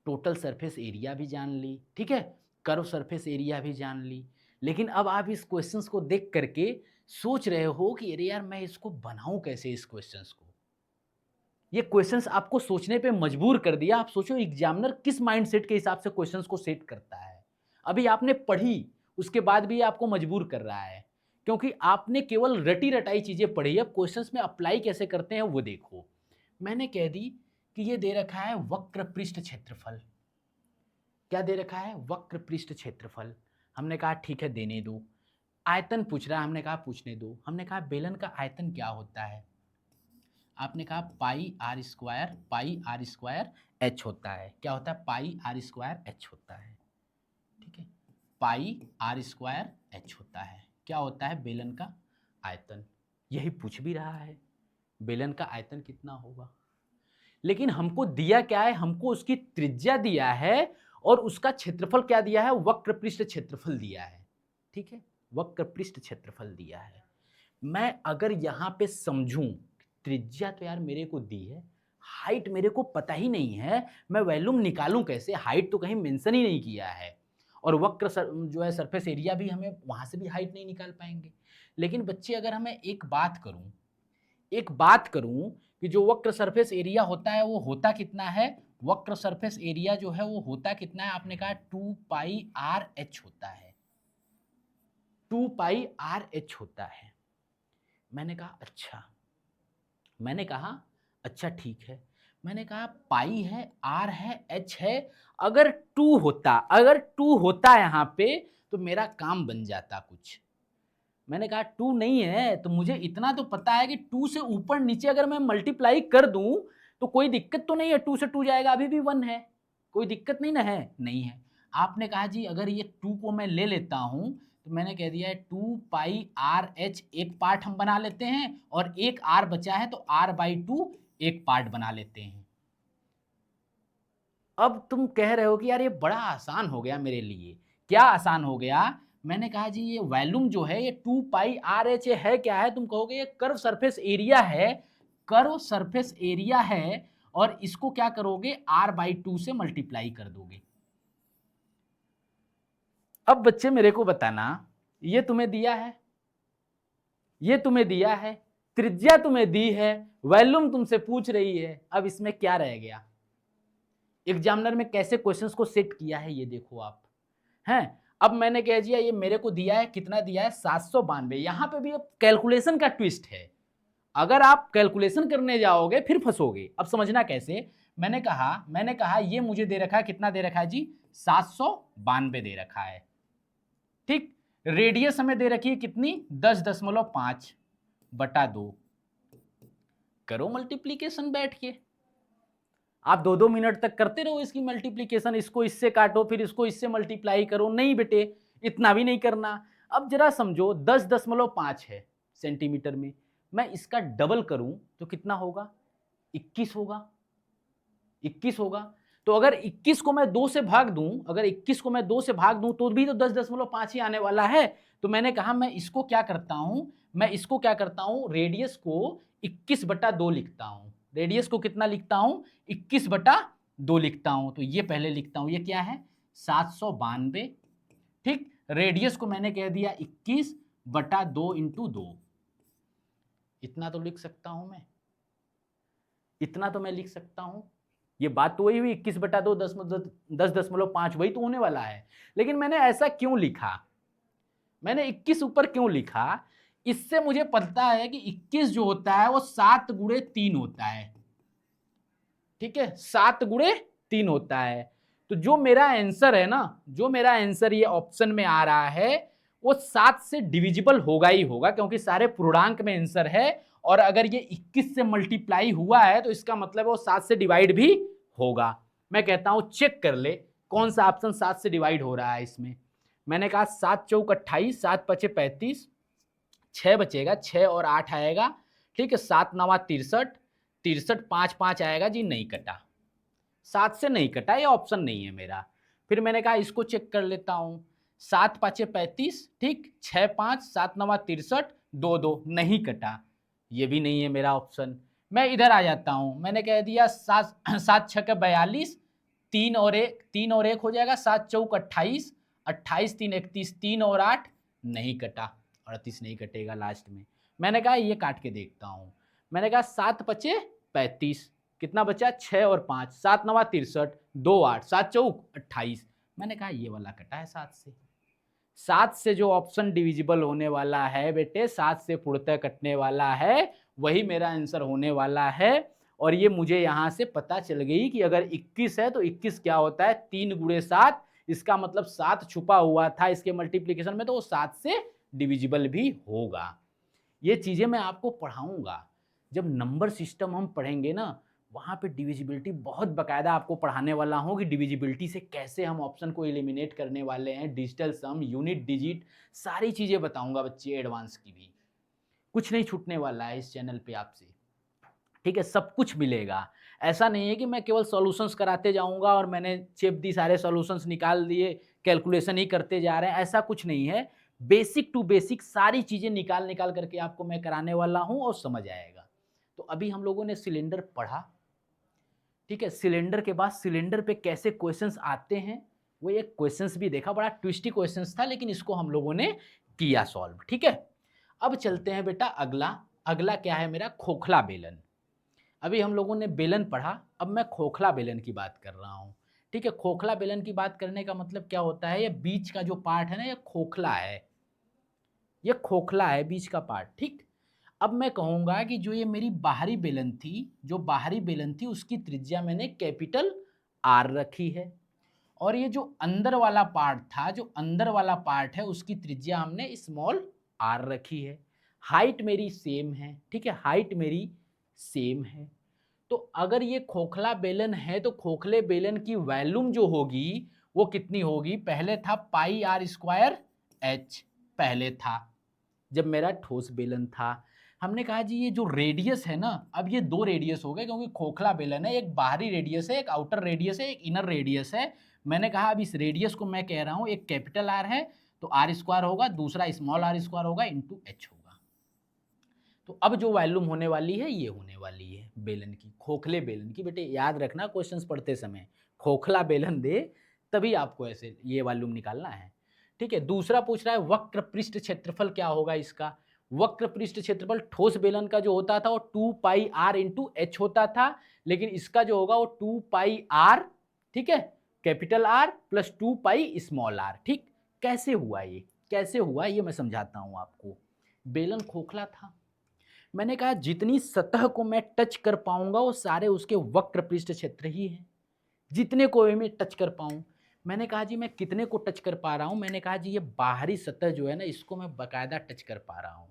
टोटल सरफेस एरिया भी जान ली, ठीक है, कर्व सरफेस एरिया भी जान ली, लेकिन अब आप इस क्वेश्चंस को देख करके सोच रहे हो कि अरे यार मैं इसको बनाऊं कैसे इस क्वेश्चंस को। ये क्वेश्चंस आपको सोचने पे मजबूर कर दिया। आप सोचो एग्जामिनर किस माइंडसेट के हिसाब से क्वेश्चंस को सेट करता है। अभी आपने पढ़ी, उसके बाद भी ये आपको मजबूर कर रहा है, क्योंकि आपने केवल रटी रटाई चीजें पढ़ी। अब क्वेश्चंस में अप्लाई कैसे करते हैं वो देखो। मैंने कह दी कि ये दे रखा है वक्र पृष्ठ क्षेत्रफल। क्या दे रखा है? वक्र पृष्ठ क्षेत्रफल। हमने कहा ठीक है देने दो। आयतन पूछ रहा है, हमने कहा पूछने दो। हमने कहा बेलन का आयतन क्या होता है? आपने कहा पाई आर स्क्वायर एच होता है। क्या होता है? पाई आर स्क्वायर एच होता है। ठीक है, पाई आर स्क्वायर एच होता है। क्या होता है? बेलन का आयतन। यही पूछ भी रहा है, बेलन का आयतन कितना होगा। लेकिन हमको दिया क्या है? हमको उसकी त्रिज्या दिया है और उसका क्षेत्रफल क्या दिया है? वक्र पृष्ठ क्षेत्रफल दिया है। ठीक है, वक्र पृष्ठ क्षेत्रफल दिया है। मैं अगर यहां पे समझूं, त्रिज्या तो यार मेरे को दी है, हाइट मेरे को पता ही नहीं है, मैं वॉल्यूम निकालूं कैसे? हाइट तो कहीं मेंशन ही नहीं किया है। और वक्र जो है सरफेस एरिया भी, हमें वहां से भी हाइट नहीं निकाल पाएंगे। लेकिन बच्चे अगर हमें एक बात करूं कि जो वक्र सरफेस एरिया होता है वो होता कितना है? वक्र सरफेस एरिया जो है वो होता कितना है? आपने कहा 2 पाई आर एच होता है। 2 पाई आर एच होता है। मैंने कहा अच्छा ठीक है। मैंने कहा पाई है, आर है, एच है। अगर टू होता यहाँ पे तो मेरा काम बन जाता कुछ। मैंने कहा 2 नहीं है तो मुझे इतना तो पता है कि 2 से ऊपर नीचे अगर मैं मल्टीप्लाई कर दूं तो कोई दिक्कत तो नहीं है। 2 से 2 जाएगा, अभी भी 1 है, कोई दिक्कत नहीं ना है? नहीं है। आपने कहा जी अगर ये 2 को मैं ले लेता हूं तो मैंने कह दिया है 2 पाई आर एच एक पार्ट हम बना लेते हैं और एक आर बचा है तो r/2 एक पार्ट बना लेते हैं। अब तुम कह रहे हो कि यार ये बड़ा आसान हो गया मेरे लिए। क्या आसान हो गया? मैंने कहा जी ये वॉल्यूम जो है ये 2 पाई आर एच है। क्या है? तुम कहोगे ये कर्व सरफेस एरिया है। कर्व सरफेस एरिया है और इसको क्या करोगे? r/2 से मल्टीप्लाई कर दोगे। अब बच्चे मेरे को बताना, ये तुम्हें दिया है, ये तुम्हें दिया है, त्रिज्या तुम्हें दी है, वॉल्यूम तुमसे पूछ रही है, अब इसमें क्या रह गया? एग्जामिनर में कैसे क्वेश्चंस को सेट किया है ये देखो आप। हैं, अब मैंने कह दिया ये मेरे को दिया है, कितना दिया है? 792। यहां पे भी अब कैलकुलेशन का ट्विस्ट है। अगर आप कैलकुलेशन करने जाओगे फिर फंसोगे। अब समझना कैसे। मैंने कहा ये मुझे दे रखा है, कितना दे रखा है जी? 792 दे रखा है। ठीक, रेडियस हमें दे रखी है कितनी? 10.5 बटा 2। करो मल्टीप्लीकेशन बैठ के। आप 2-2 मिनट तक करते रहो इसकी मल्टीप्लीकेशन, इसको इससे काटो फिर इसको इससे मल्टीप्लाई करो। नहीं बेटे, इतना भी नहीं करना। अब जरा समझो 10.5 है सेंटीमीटर में, मैं इसका डबल करूं तो कितना होगा? 21 होगा। 21 होगा। तो अगर 21 को मैं 2 से भाग दूं, तो भी तो 10.5 ही आने वाला है। तो मैंने कहा मैं इसको क्या करता हूं, रेडियस को 21/2 लिखता हूं। रेडियस को कितना लिखता हूं? 21/2 लिखता हूं। तो ये पहले लिखता हूं, ये क्या है? 792। ठीक, रेडियस को मैंने कह दिया 21/2 इंटू 2। इतना तो लिख सकता हूं मैं, इतना तो मैं लिख सकता हूं। ये बात तो वही हुई, 21/2 10.5 वही तो होने वाला है। लेकिन मैंने ऐसा क्यों लिखा? मैंने 21 ऊपर क्यों लिखा? इससे मुझे पता है कि 21 जो होता है वो 7 गुणे 3 होता है। ठीक है, 7 गुणे 3 होता है। तो जो मेरा आंसर है ना, जो मेरा आंसर ये ऑप्शन में आ रहा है वो 7 से डिविजिबल होगा ही होगा, क्योंकि सारे पूर्णांक में आंसर है। और अगर ये 21 से मल्टीप्लाई हुआ है तो इसका मतलब वो 7 से डिवाइड भी होगा। मैं कहता हूं चेक कर ले कौन सा ऑप्शन 7 से डिवाइड हो रहा है इसमें। मैंने कहा 7 चौक 28, 7 पचे 35, 6 बचेगा, 6 और 8 आएगा। ठीक है, 7 नवा 63, 63 5 5 आएगा जी, नहीं कटा। 7 से नहीं कटा, ये ऑप्शन नहीं है मेरा। फिर मैंने कहा इसको चेक कर लेता हूं। 7 5 35, ठीक, 6 5 7 9 63, 2 2 नहीं कटा, ये भी नहीं है मेरा ऑप्शन। मैं इधर आ जाता हूं, मैंने कह दिया 7 7 6 42, 3 और 1 हो जाएगा, 7 चौक 28, 28 3 31, 3 और 8 नहीं कटा, 38 नहीं कटेगा लास्ट में। मैंने कहा ये काट के देखता हूँ। मैंने कहा 7 पचे 35, कितना बचा 6 और 5, 7 नवा 63, 2 8, 7 चौक 28। मैंने कहा ये वाला कटा है 7 से। 7 से जो ऑप्शन डिविजिबल होने वाला है बेटे, 7 से पूर्णतः कटने वाला है, वही मेरा आंसर होने वाला है। और ये मुझे यहाँ से पता चल गई कि अगर 21 है तो 21 क्या होता है 3 गुणे 7, इसका मतलब 7 छुपा हुआ था इसके मल्टीप्लिकेशन में, तो वो 7 से डिविजिबल भी होगा। ये चीजें मैं आपको पढ़ाऊंगा जब नंबर सिस्टम हम पढ़ेंगे ना, वहाँ पे डिविजिबिलिटी बहुत बकायदा आपको पढ़ाने वाला हूँ कि डिविजिबिलिटी से कैसे हम ऑप्शन को एलिमिनेट करने वाले हैं, डिजिटल सम, यूनिट डिजिट, सारी चीज़ें बताऊंगा बच्चे, एडवांस की भी। कुछ नहीं छूटने वाला है इस चैनल पे आपसे, ठीक है, सब कुछ मिलेगा। ऐसा नहीं है कि मैं केवल सॉल्यूशंस कराते जाऊंगा और मैंने चेप दी सारे सॉल्यूशंस निकाल दिए, कैलकुलेशन ही करते जा रहे हैं, ऐसा कुछ नहीं है। बेसिक टू बेसिक सारी चीज़ें निकाल निकाल करके आपको मैं कराने वाला हूँ और समझ आएगा। तो अभी हम लोगों ने सिलेंडर पढ़ा, ठीक है। सिलेंडर के बाद सिलेंडर पे कैसे क्वेश्चंस आते हैं, वो एक क्वेश्चंस भी देखा, बड़ा ट्विस्टी क्वेश्चंस था, लेकिन इसको हम लोगों ने किया सॉल्व, ठीक है। अब चलते हैं बेटा अगला। अगला क्या है मेरा, खोखला बेलन। अभी हम लोगों ने बेलन पढ़ा, अब मैं खोखला बेलन की बात कर रहा हूँ, ठीक है। खोखला बेलन की बात करने का मतलब क्या होता है, ये बीच का जो पार्ट है ना, ये खोखला है, ये खोखला है बीच का पार्ट, ठीक। अब मैं कहूँगा कि जो ये मेरी बाहरी बेलन थी, जो बाहरी बेलन थी उसकी त्रिज्या मैंने कैपिटल आर रखी है, और ये जो अंदर वाला पार्ट था, जो अंदर वाला पार्ट है उसकी त्रिज्या हमने स्मॉल आर रखी है। हाइट मेरी सेम है, ठीक है, हाइट मेरी सेम है। तो अगर ये खोखला बेलन है तो खोखले बेलन की वॉल्यूम जो होगी वो कितनी होगी, पहले था पाई आर स्क्वायर एच, पहले था जब मेरा ठोस बेलन था। हमने कहा जी ये जो रेडियस है ना, अब ये 2 रेडियस हो गए क्योंकि खोखला बेलन है, एक बाहरी रेडियस है, एक आउटर रेडियस है, एक इनर रेडियस है। मैंने कहा अब इस रेडियस को मैं कह रहा हूँ एक कैपिटल आर है तो आर स्क्वायर होगा, दूसरा स्मॉल आर स्क्वायर होगा इंटू एच होगा। तो अब जो वॉल्यूम होने वाली है ये होने वाली है बेलन की, खोखले बेलन की। बेटे याद रखना क्वेश्चंस पढ़ते समय खोखला बेलन दे तभी आपको ऐसे ये वॉल्यूम निकालना है, ठीक है। दूसरा पूछ रहा है वक्र पृष्ठ क्षेत्रफल क्या होगा इसका। वक्र पृष्ठ क्षेत्रफल ठोस बेलन का जो होता था वो 2 पाई आर इंटू एच होता था, लेकिन इसका जो होगा वो 2 पाई आर, ठीक है, capital R plus 2 pi small R, ठीक। कैसे हुआ ये, कैसे हुआ ये मैं समझाता हूं आपको। बेलन खोखला था, मैंने कहा जितनी सतह को मैं टच कर पाऊंगा वो सारे उसके वक्र पृष्ठ क्षेत्र ही हैं, जितने को मैं टच कर पाऊं। मैंने कहा जी मैं कितने को टच कर पा रहा हूं, मैंने कहा जी ये बाहरी सतह जो है ना इसको मैं बाकायदा टच कर पा रहा हूं,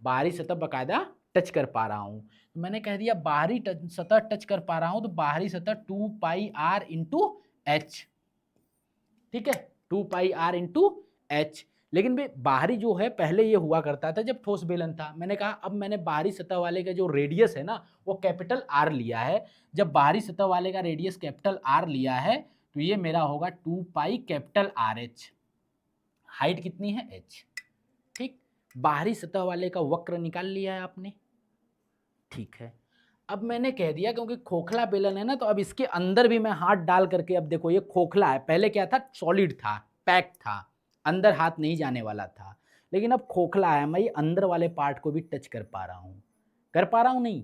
बाहरी सतह बाकायदा टच कर पा रहा हूं। तो मैंने कह दिया बाहरी सतह टच कर पा रहा हूं तो बाहरी सतह 2 पाई आर इंटू एच, ठीक है, 2 पाई आर इंटू एच। लेकिन भाई बाहरी जो है पहले ये हुआ करता था जब ठोस बेलन था। मैंने कहा अब मैंने बाहरी सतह वाले का जो रेडियस है ना वो कैपिटल आर लिया है। जब बाहरी सतह वाले का रेडियस कैपिटल आर लिया है तो ये मेरा होगा 2 pi capital R H, height कितनी है एच, ठीक। बाहरी सतह वाले का वक्र निकाल लिया है आपने, ठीक है। अब मैंने कह दिया क्योंकि खोखला बेलन है ना तो अब इसके अंदर भी मैं हाथ डाल करके, अब देखो ये खोखला है, पहले क्या था सॉलिड था, पैक था, अंदर हाथ नहीं जाने वाला था, लेकिन अब खोखला है, मैं ये अंदर वाले पार्ट को भी टच कर पा रहा हूँ, कर पा रहा हूँ नहीं।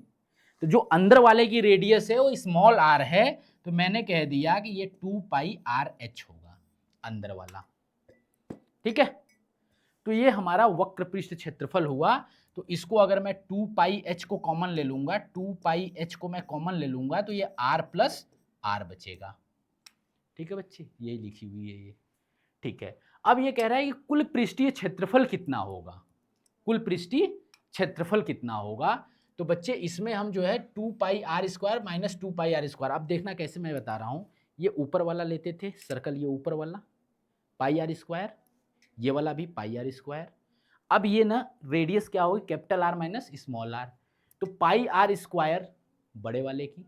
तो जो अंदर वाले की रेडियस है वो स्मॉल आर है, तो मैंने कह दिया कि ये 2 पाई आर एच होगा अंदर वाला, ठीक है। तो ये हमारा वक्र पृष्ठ क्षेत्रफल हुआ। तो इसको अगर मैं 2 पाई एच को कॉमन ले लूंगा, 2 पाई एच को मैं कॉमन ले लूंगा तो ये आर प्लस आर बचेगा, ठीक है बच्चे, ये लिखी हुई है ये, ठीक है। अब ये कह रहा है कि कुल पृष्ठीय क्षेत्रफल कितना होगा, कुल पृष्ठीय क्षेत्रफल कितना होगा। तो बच्चे इसमें हम जो है 2 pi are square minus 2 pi are square, अब देखना कैसे मैं बता रहा हूँ। ये ऊपर वाला लेते थे सर्कल, ये ऊपर वाला पाई आर स्क्वायर, ये वाला भी पाई आर स्क्वायर। अब ये ना रेडियस क्या होगी capital R minus small R, तो पाई आर स्क्वायर बड़े वाले की,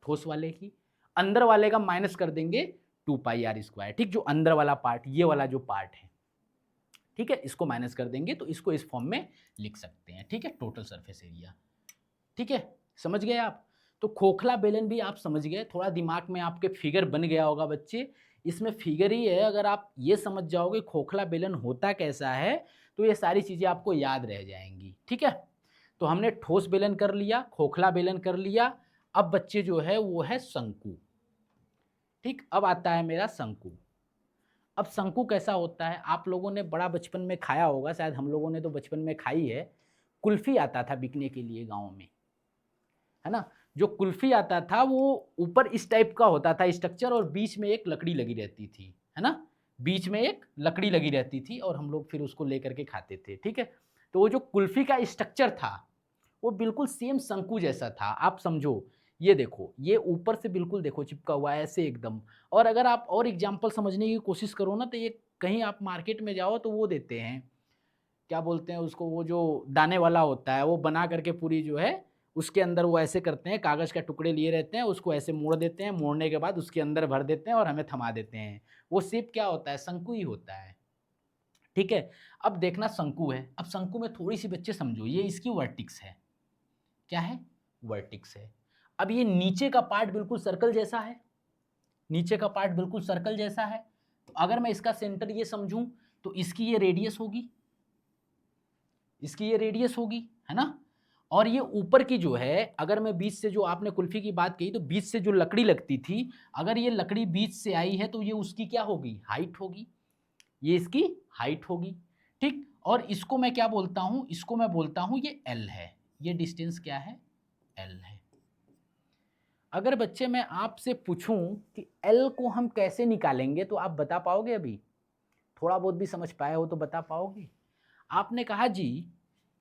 ठोस वाले की, अंदर वाले का माइनस कर देंगे 2 पाई आर स्क्वायर, ठीक। जो अंदर वाला पार्ट, ये वाला जो पार्ट है, ठीक है, इसको माइनस कर देंगे तो इसको इस फॉर्म में लिख सकते हैं, ठीक है, टोटल सरफेस एरिया, ठीक है, समझ गए आप। तो खोखला बेलन भी आप समझ गए, थोड़ा दिमाग में आपके फिगर बन गया होगा बच्चे। इसमें फिगर ही है, अगर आप ये समझ जाओगे खोखला बेलन होता कैसा है तो ये सारी चीज़ें आपको याद रह जाएंगी, ठीक है। तो हमने ठोस बेलन कर लिया, खोखला बेलन कर लिया। अब बच्चे जो है वो है शंकु, ठीक। अब आता है मेरा शंकु। अब शंकु कैसा होता है, आप लोगों ने बड़ा बचपन में खाया होगा, शायद हम लोगों ने तो बचपन में खाई है। कुल्फी आता था बिकने के लिए गाँव में, है ना। जो कुल्फी आता था वो ऊपर इस टाइप का होता था स्ट्रक्चर, और बीच में एक लकड़ी लगी रहती थी, है ना। बीच में एक लकड़ी लगी रहती थी और हम लोग फिर उसको लेकर के खाते थे, ठीक है। तो वो जो कुल्फी का स्ट्रक्चर था वो बिल्कुल सेम शंकु जैसा था। आप समझो, ये देखो, ये ऊपर से बिल्कुल देखो चिपका हुआ है ऐसे एकदम। और अगर आप और एग्जाम्पल समझने की कोशिश करो ना, तो ये कहीं आप मार्केट में जाओ तो वो देते हैं, क्या बोलते हैं उसको, वो जो दाने वाला होता है, वो बना करके पूरी जो है उसके अंदर वो ऐसे करते हैं, कागज़ का टुकड़े लिए रहते हैं, उसको ऐसे मोड़ देते हैं, मोड़ने के बाद उसके अंदर भर देते हैं और हमें थमा देते हैं। वो शेप क्या होता है, शंकु ही होता है, ठीक है। अब देखना शंकु है, अब शंकु में थोड़ी सी बच्चे समझो, ये इसकी वर्टिक्स है, क्या है, वर्टिक्स है। अब ये नीचे का पार्ट बिल्कुल सर्कल जैसा है, नीचे का पार्ट बिल्कुल सर्कल जैसा है। तो अगर मैं इसका सेंटर ये समझूं तो इसकी ये रेडियस होगी, इसकी ये रेडियस होगी, है ना। और ये ऊपर की जो है, अगर मैं बीच से, जो आपने कुल्फी की बात कही, तो बीच से जो लकड़ी लगती थी, अगर ये लकड़ी बीच से आई है तो ये उसकी क्या होगी, हाइट होगी, ये इसकी हाइट होगी, ठीक। और इसको मैं क्या बोलता हूं, इसको मैं बोलता हूं ये एल है, ये डिस्टेंस क्या है, एल है। अगर बच्चे मैं आपसे पूछूं कि एल को हम कैसे निकालेंगे, तो आप बता पाओगे, अभी थोड़ा बहुत भी समझ पाए हो तो बता पाओगे। आपने कहा जी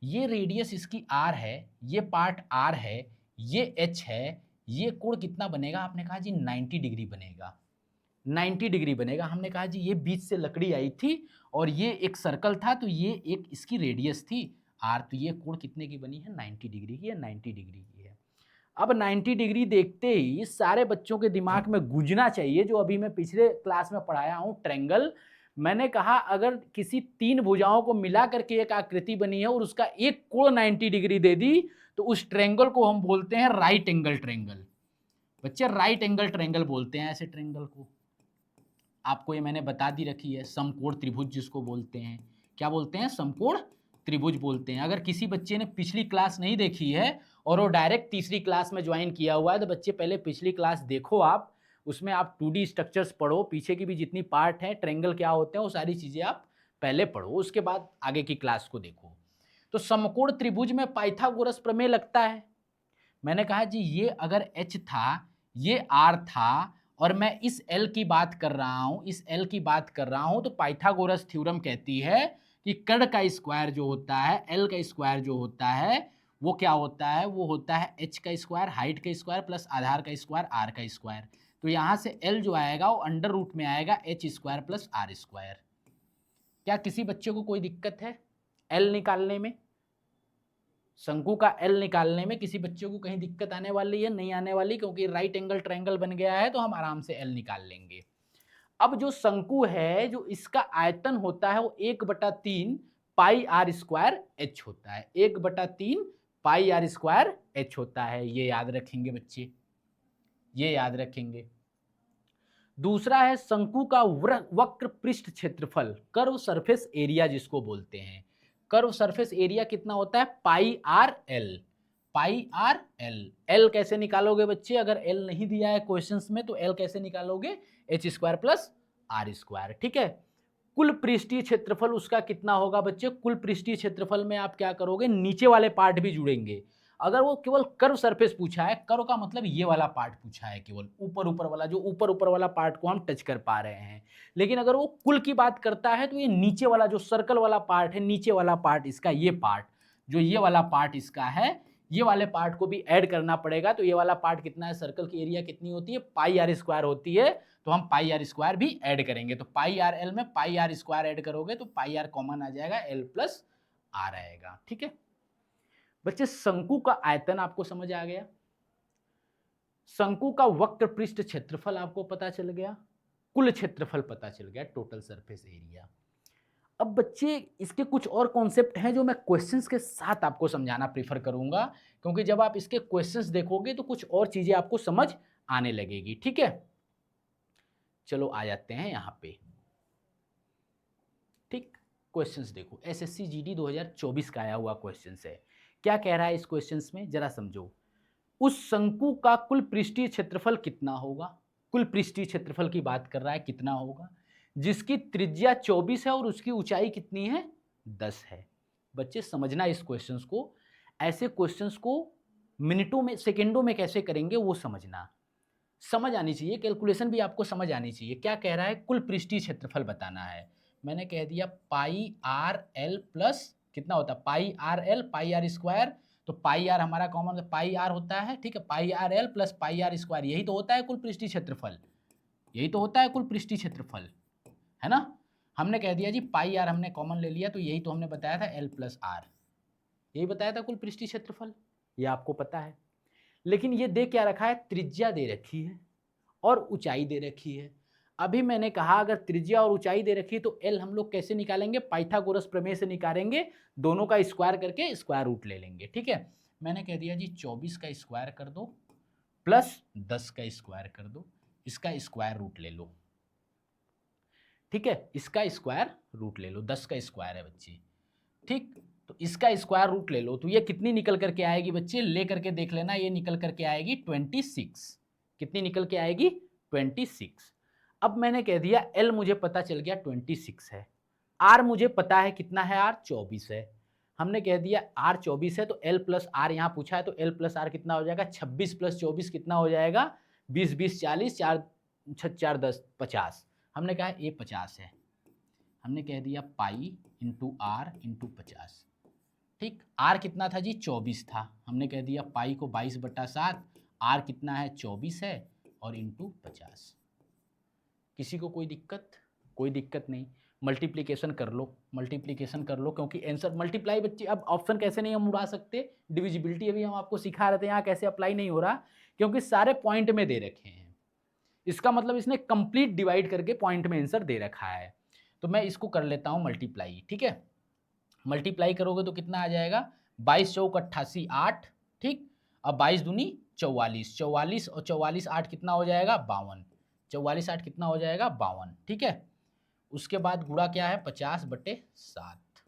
ये रेडियस इसकी आर है, ये पार्ट आर है, ये एच है, ये कोण कितना बनेगा, आपने कहा जी 90 डिग्री बनेगा, 90 डिग्री बनेगा। हमने कहा जी ये बीच से लकड़ी आई थी और ये एक सर्कल था, तो ये एक इसकी रेडियस थी आर, तो ये कोण कितने की बनी है, 90 डिग्री की है, 90 डिग्री की है। अब 90 डिग्री देखते ही सारे बच्चों के दिमाग में गूंजना चाहिए, जो अभी मैं पिछले क्लास में पढ़ाया हूँ, ट्रायंगल। मैंने कहा अगर किसी तीन भुजाओं को मिला करके एक आकृति बनी है और उसका एक कोण 90 डिग्री दे दी, तो उस ट्रायंगल को हम बोलते हैं राइट एंगल ट्रायंगल। बच्चे राइट एंगल ट्रायंगल बोलते हैं ऐसे ट्रायंगल को। आपको ये मैंने बता दी रखी है, समकोण त्रिभुज जिसको बोलते हैं, क्या बोलते हैं, समकोण त्रिभुज बोलते हैं। अगर किसी बच्चे ने पिछली क्लास नहीं देखी है और वो डायरेक्ट तीसरी क्लास में ज्वाइन किया हुआ है, तो बच्चे पहले पिछली क्लास देखो आप, उसमें आप 2D स्ट्रक्चर्स पढ़ो, पीछे की भी जितनी पार्ट है, ट्रायंगल क्या होते हैं, वो सारी चीज़ें आप पहले पढ़ो, उसके बाद आगे की क्लास को देखो। तो समकोण त्रिभुज में पाइथागोरस प्रमेय लगता है। मैंने कहा जी ये अगर H था, ये R था, और मैं इस L की बात कर रहा हूँ, इस L की बात कर रहा हूँ, तो पाइथागोरस थ्योरम कहती है कि कर्ण का स्क्वायर जो होता है, L का स्क्वायर जो होता है, वो क्या होता है, वो होता है H का स्क्वायर, हाइट का स्क्वायर प्लस आधार का स्क्वायर, R का स्क्वायर। तो यहाँ से L जो आएगा वो अंडर रूट में आएगा H square plus R square. क्या किसी बच्चे को कोई दिक्कत है L निकालने में, शंकु का एल निकालने में किसी बच्चे को कहीं दिक्कत आने वाली है, नहीं आने वाली, क्योंकि राइट एंगल ट्रायंगल बन गया है, तो हम आराम से एल निकाल लेंगे। अब जो शंकु है, जो इसका आयतन होता है वो 1/3 पाई आर स्क्वायर एच होता है, 1/3 पाई आर स्क्वायर एच होता है। ये याद रखेंगे बच्चे, ये याद रखेंगे। दूसरा है शंकु का वक्र पृष्ठ क्षेत्रफल, कर्व सरफेस एरिया जिसको बोलते हैं। कर्व सरफेस एरिया कितना होता है, पाई आर एल, पाई आर एल। एल कैसे निकालोगे बच्चे, अगर एल नहीं दिया है क्वेश्चंस में, तो एल कैसे निकालोगे, H square plus R square, ठीक है। कुल पृष्ठीय क्षेत्रफल उसका कितना होगा बच्चे, कुल पृष्ठीय क्षेत्रफल में आप क्या करोगे, नीचे वाले पार्ट भी जुड़ेंगे। अगर वो केवल कर्व सरफेस पूछा है, कर्व का मतलब ये वाला पार्ट पूछा है, केवल ऊपर ऊपर वाला, जो ऊपर ऊपर वाला पार्ट को हम टच कर पा रहे हैं। लेकिन अगर वो कुल की बात करता है, तो ये नीचे वाला जो सर्कल वाला पार्ट है, नीचे वाला पार्ट इसका, ये पार्ट, जो ये वाला पार्ट इसका है, ये वाले पार्ट को भी ऐड करना पड़ेगा। तो ये वाला पार्ट कितना है, सर्कल की एरिया कितनी होती है, पाई आर स्क्वायर होती है, तो हम पाई आर स्क्वायर भी ऐड करेंगे। तो पाई आर एल में पाई आर स्क्वायर ऐड करोगे तो पाई आर कॉमन आ जाएगा, एल प्लस आर आएगा, ठीक है। बच्चे शंकु का आयतन आपको समझ आ गया, शंकु का वक्र पृष्ठ क्षेत्रफल आपको पता चल गया, कुल क्षेत्रफल पता चल गया, टोटल सरफेस एरिया। अब बच्चे इसके कुछ और कॉन्सेप्ट हैं जो मैं क्वेश्चंस के साथ आपको समझाना प्रीफर करूंगा, क्योंकि जब आप इसके क्वेश्चंस देखोगे तो कुछ और चीजें आपको समझ आने लगेगी, ठीक है। चलो आ जाते हैं यहां पे, ठीक। क्वेश्चंस देखो, एसएससी जीडी 2024 का आया हुआ क्वेश्चन है। क्या कह रहा है इस क्वेश्चंस में, जरा समझो। उस शंकु का कुल पृष्ठीय क्षेत्रफल कितना होगा? कुल पृष्ठीय क्षेत्रफल की बात कर रहा है, कितना होगा, जिसकी त्रिज्या 24 है और उसकी ऊंचाई कितनी है, 10 है। बच्चे समझना इस क्वेश्चंस को, ऐसे क्वेश्चंस को मिनटों में सेकंडों में कैसे करेंगे वो समझना, समझ आनी चाहिए, कैलकुलेशन भी आपको समझ आनी चाहिए। क्या कह रहा है, कुल पृष्ठीय क्षेत्रफल बताना है। मैंने कह दिया पाई आर एल प्लस कितना होता है, पाई आर स्क्वायर, तो पाई आर हमारा कॉमन पाई आर होता है, ठीक है, pi r l plus pi are square, यही तो होता है कुल पृष्ठीय क्षेत्रफल, यही तो होता है कुल पृष्ठीय क्षेत्रफल, है ना। हमने कह दिया जी पाई आर हमने कॉमन ले लिया, तो यही तो हमने बताया था एल प्लस आर, यही बताया था कुल पृष्ठीय क्षेत्रफल, ये आपको पता है। लेकिन ये दे क्या रखा है, त्रिज्या दे रखी है और ऊंचाई दे रखी है। अभी मैंने कहा अगर त्रिज्या और ऊंचाई दे रखी है तो एल हम लोग कैसे निकालेंगे, पाइथागोरस प्रमेय से निकालेंगे, दोनों का स्क्वायर करके स्क्वायर रूट ले लेंगे, ठीक है। मैंने कह दिया जी 24 का स्क्वायर कर दो प्लस 10 का स्क्वायर कर दो, इसका स्क्वायर रूट ले लो, ठीक है, इसका स्क्वायर रूट ले लो, 10 का स्क्वायर है बच्चे, ठीक। तो इसका स्क्वायर रूट ले लो, तो ये कितनी निकल करके आएगी बच्चे, ले करके देख लेना, ये निकल करके आएगी 26। कितनी निकल के आएगी, 26। अब मैंने कह दिया एल मुझे पता चल गया 26 है, आर मुझे पता है कितना है, आर 24 है। हमने कह दिया आर 24 है तो एल प्लस आर यहाँ पूछा है, तो एल प्लस आर कितना हो जाएगा, 26 प्लस 24 कितना हो जाएगा, 20 20 40, 4 6 4 10 50। हमने कहा ये 50 है, हमने कह दिया पाई इंटू आर इंटू 50, ठीक। आर कितना था जी, 24 था, हमने कह दिया पाई को 22/7, आर कितना है 24 है और इंटू 50। किसी को कोई दिक्कत, कोई दिक्कत नहीं, मल्टीप्लिकेशन कर लो, मल्टीप्लिकेशन कर लो, क्योंकि आंसर मल्टीप्लाई बच्चे, अब ऑप्शन कैसे नहीं हम उड़ा सकते, डिविजिबिलिटी अभी हम आपको सिखा रहे थे, यहाँ कैसे अप्लाई नहीं हो रहा, क्योंकि सारे पॉइंट में दे रखे हैं, इसका मतलब इसने कंप्लीट डिवाइड करके पॉइंट में आंसर दे रखा है। तो मैं इसको कर लेता हूँ मल्टीप्लाई, ठीक है। मल्टीप्लाई करोगे तो कितना आ जाएगा, 22 चौक 88 8, ठीक। अब 22 दूनी 44, 44 और 44 8 कितना हो जाएगा 52, 44 8 कितना हो जाएगा 52, ठीक है। उसके बाद गुणा क्या है 50/7।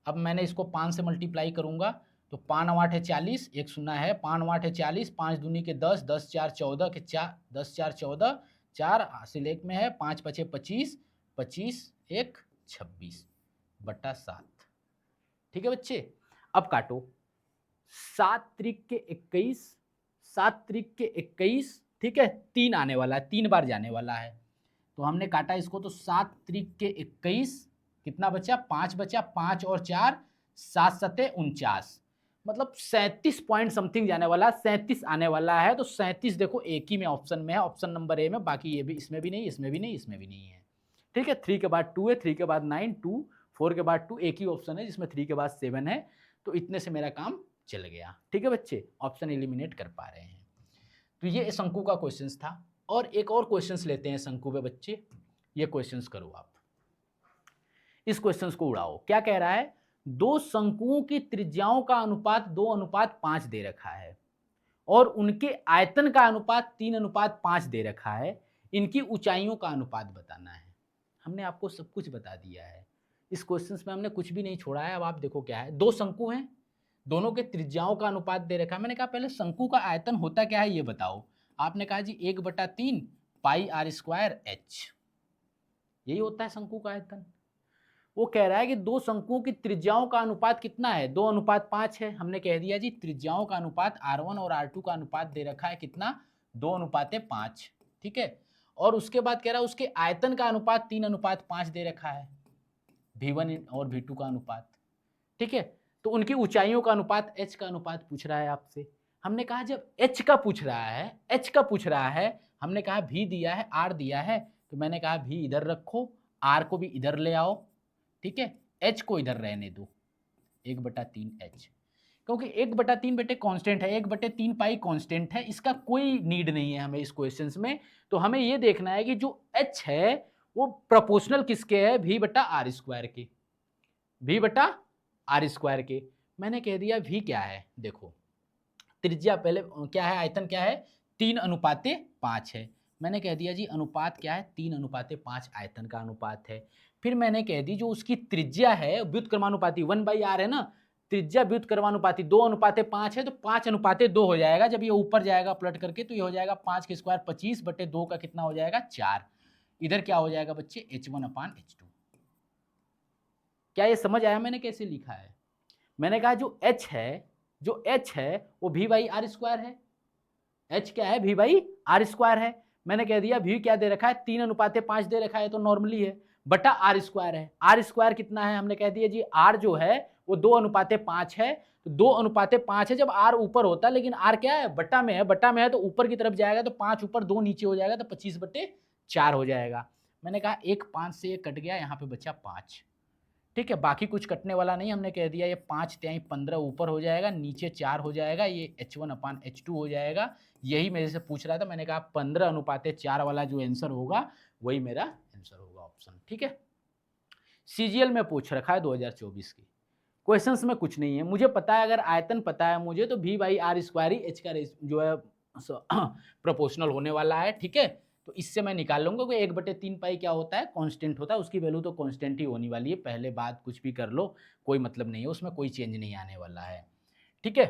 अब मैंने इसको 5 से मल्टीप्लाई करूंगा तो 5 9 8 है 40, एक शून्य है, 5 9 8 है 40, 5 दूनी के 10, 10 4 14 के 4, 10 4 14, 4 हासिल एक में है, 5 5 25, 25 1 26/7, ठीक है बच्चे। अब काटो, 7 त्रिक के 21, 7 त्रिक के 21, ठीक है, 3 आने वाला है, 3 बार जाने वाला है, तो हमने काटा इसको, तो 7 त्रिक के 21 कितना बचा, 5 बचा, 5 और 4 7 7 49, मतलब 37 पॉइंट समथिंग जाने वाला, 37 आने वाला है। तो 37 देखो एक ही में ऑप्शन में है, ऑप्शन नंबर ए में, बाकी ये भी इसमें भी नहीं, इसमें भी नहीं, इसमें भी नहीं है, ठीक है। 3 के बाद 2 है, 3 के बाद 9, 2 4 के बाद 2, एक ही ऑप्शन है जिसमें 3 के बाद 7 है, तो इतने से मेरा काम चल गया, ठीक है बच्चे, ऑप्शन एलिमिनेट कर पा रहे हैं। तो ये शंकु का क्वेश्चन था, और एक और क्वेश्चन लेते हैं शंकु पे बच्चे, ये क्वेश्चन करो आप, इस क्वेश्चन को उड़ाओ। क्या कह रहा है, दो शंकुओं की त्रिज्याओं का अनुपात 2:5 दे रखा है और उनके आयतन का अनुपात 3:5 दे रखा है, इनकी ऊंचाइयों का अनुपात बताना है। हमने आपको सब कुछ बता दिया है, इस क्वेश्चन में हमने कुछ भी नहीं छोड़ा है। अब आप देखो क्या है, दो शंकु हैं, दोनों के त्रिज्याओं का अनुपात दे रखा है। मैंने कहा पहले शंकु का आयतन होता क्या है ये बताओ, आपने कहा जी 1/3 पाई आर स्क्वायर एच, यही होता है शंकु का आयतन। वो कह रहा है कि दो शंकुओं की त्रिज्याओं का अनुपात कितना है, 2:5 है। हमने कह दिया जी त्रिज्याओं का अनुपात R1 और R2 का अनुपात दे रखा है कितना, 2:5, ठीक है। और उसके बाद कह रहा है उसके आयतन का अनुपात 3:5 दे रखा है, V1 और V2 का अनुपात, ठीक है। तो उनकी ऊंचाइयों का अनुपात, H का अनुपात पूछ रहा है आपसे। हमने कहा जब H का पूछ रहा है, H का पूछ रहा है, हमने कहा V दिया है, R दिया है, तो मैंने कहा V इधर रखो, R को भी इधर ले आओ, ठीक है, H को इधर रहने दो, 1/3 H, क्योंकि 1/3 बेटे कांस्टेंट है, 1/3 पाई कांस्टेंट है, इसका कोई नीड नहीं है हमें इस क्वेश्चंस में। तो हमें ये देखना है कि जो H है वो प्रोपोर्शनल किसके है, V/R² के, V/R² के। मैंने कह दिया V क्या है, देखो त्रिज्या पहले क्या है, आयतन क्या है, 3:5 है। मैंने कह दिया जी अनुपात क्या है, 3:5 आयतन का अनुपात है। फिर मैंने कह दी जो उसकी त्रिज्या है व्युत्क्रमानुपाती 1/r है ना, त्रिज्या व्युत्क्रमानुपाती 2:5 है तो 5:2 हो जाएगा। जब ये ऊपर जाएगा पलट करके तो ये हो जाएगा 5 के स्क्वायर 25/2 का कितना हो जाएगा 4। इधर क्या हो जाएगा बच्चे H1/H2। क्या ये समझ आया मैंने कैसे लिखा है? मैंने कहा जो H है वो V/r² है। H क्या है V/r² है। मैंने कह दिया V क्या दे रखा है 3:5 दे रखा है तो नॉर्मली है बटा r² है। r² कितना है हमने कह दिया जी r जो है वो 2:5 है तो 2:5 है जब r ऊपर होता है, लेकिन r क्या है बटा में है तो ऊपर की तरफ जाएगा तो 5 ऊपर 2 नीचे हो जाएगा तो 25/4 हो जाएगा। मैंने कहा 1 5 से 1 कट गया, यहाँ पे बचा 5। ठीक है, बाकी कुछ कटने वाला नहीं। हमने कह दिया ये 5 × 15 ऊपर हो जाएगा, नीचे 4 हो जाएगा, ये H1/H2 हो जाएगा। यही मेरे से पूछ रहा था, मैंने कहा 15:4 वाला जो आंसर होगा वही मेरा आंसर होगा ऑप्शन। ठीक है, सीजीएल में पूछ रखा है 2024 की। क्वेश्चंस में कुछ नहीं है, मुझे पता है, अगर आयतन पता है मुझे तो V/r² ही H का जो है प्रोपोर्शनल होने वाला है। ठीक है, तो इससे मैं निकाल लूंगा कि 1/3 पाई क्या होता है कांस्टेंट होता है, उसकी वैल्यू तो कांस्टेंट ही होने वाली है। पहले बात कुछ भी कर लो कोई मतलब नहीं है, उसमें कोई चेंज नहीं आने वाला है। ठीक है,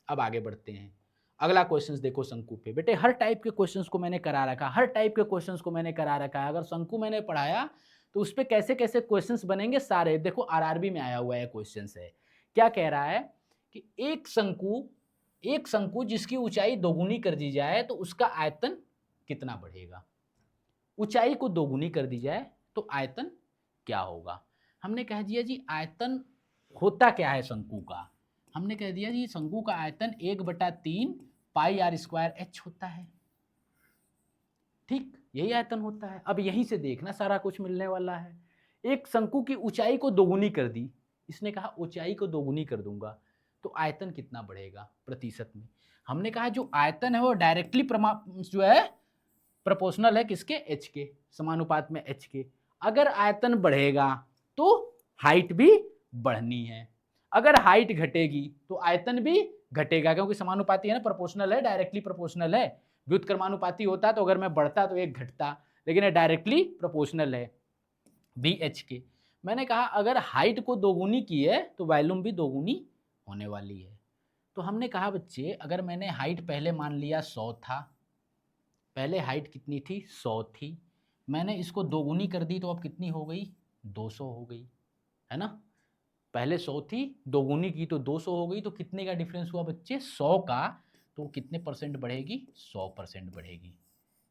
अब आगे बढ़ते हैं। अगला क्वेश्चन देखो शंकु पे। बेटे हर टाइप के क्वेश्चंस को मैंने करा रखा, हर टाइप के क्वेश्चंस को मैंने करा रखा है। अगर शंकु मैंने पढ़ाया तो उस पर कैसे कैसे क्वेश्चंस बनेंगे सारे देखो, आरआरबी में आया हुआ है क्वेश्चन है। क्या कह रहा है कि एक शंकु जिसकी ऊंचाई दोगुनी कर दी जाए तो उसका आयतन कितना बढ़ेगा। ऊंचाई को दोगुनी कर दी जाए तो आयतन क्या होगा। हमने कह दिया जी आयतन होता क्या है शंकु का, हमने कह दिया जी शंकु का आयतन 1/3 πr² होता है। ठीक, यही आयतन होता है। अब यहीं से देखना सारा कुछ मिलने वाला है। एक शंकु की ऊंचाई को दोगुनी कर दी, इसने कहा ऊंचाई को दोगुनी कर दूंगा तो आयतन कितना बढ़ेगा प्रतिशत में। हमने कहा जो आयतन है वो डायरेक्टली जो है प्रोपोर्शनल है किसके, h के, समानुपात में h के। अगर आयतन बढ़ेगा तो हाइट भी बढ़नी है, अगर हाइट घटेगी तो आयतन भी घटेगा, क्योंकि समानुपाती है ना, प्रोपोर्शनल है, डायरेक्टली प्रोपोर्शनल है। व्युत्क्रमानुपाती होता तो अगर मैं बढ़ता तो एक घटता, लेकिन ये डायरेक्टली प्रोपोर्शनल है BH के। मैंने कहा अगर हाइट को दोगुनी की है तो वॉल्यूम भी दोगुनी होने वाली है। तो हमने कहा बच्चे अगर मैंने हाइट पहले मान लिया 100 था, पहले हाइट कितनी थी 100 थी, मैंने इसको दोगुनी कर दी तो अब कितनी हो गई 200 हो गई, है ना। पहले 100 थी, दोगुनी की तो 200 हो गई, तो कितने का डिफरेंस हुआ बच्चे 100 का, तो कितने परसेंट बढ़ेगी 100% बढ़ेगी।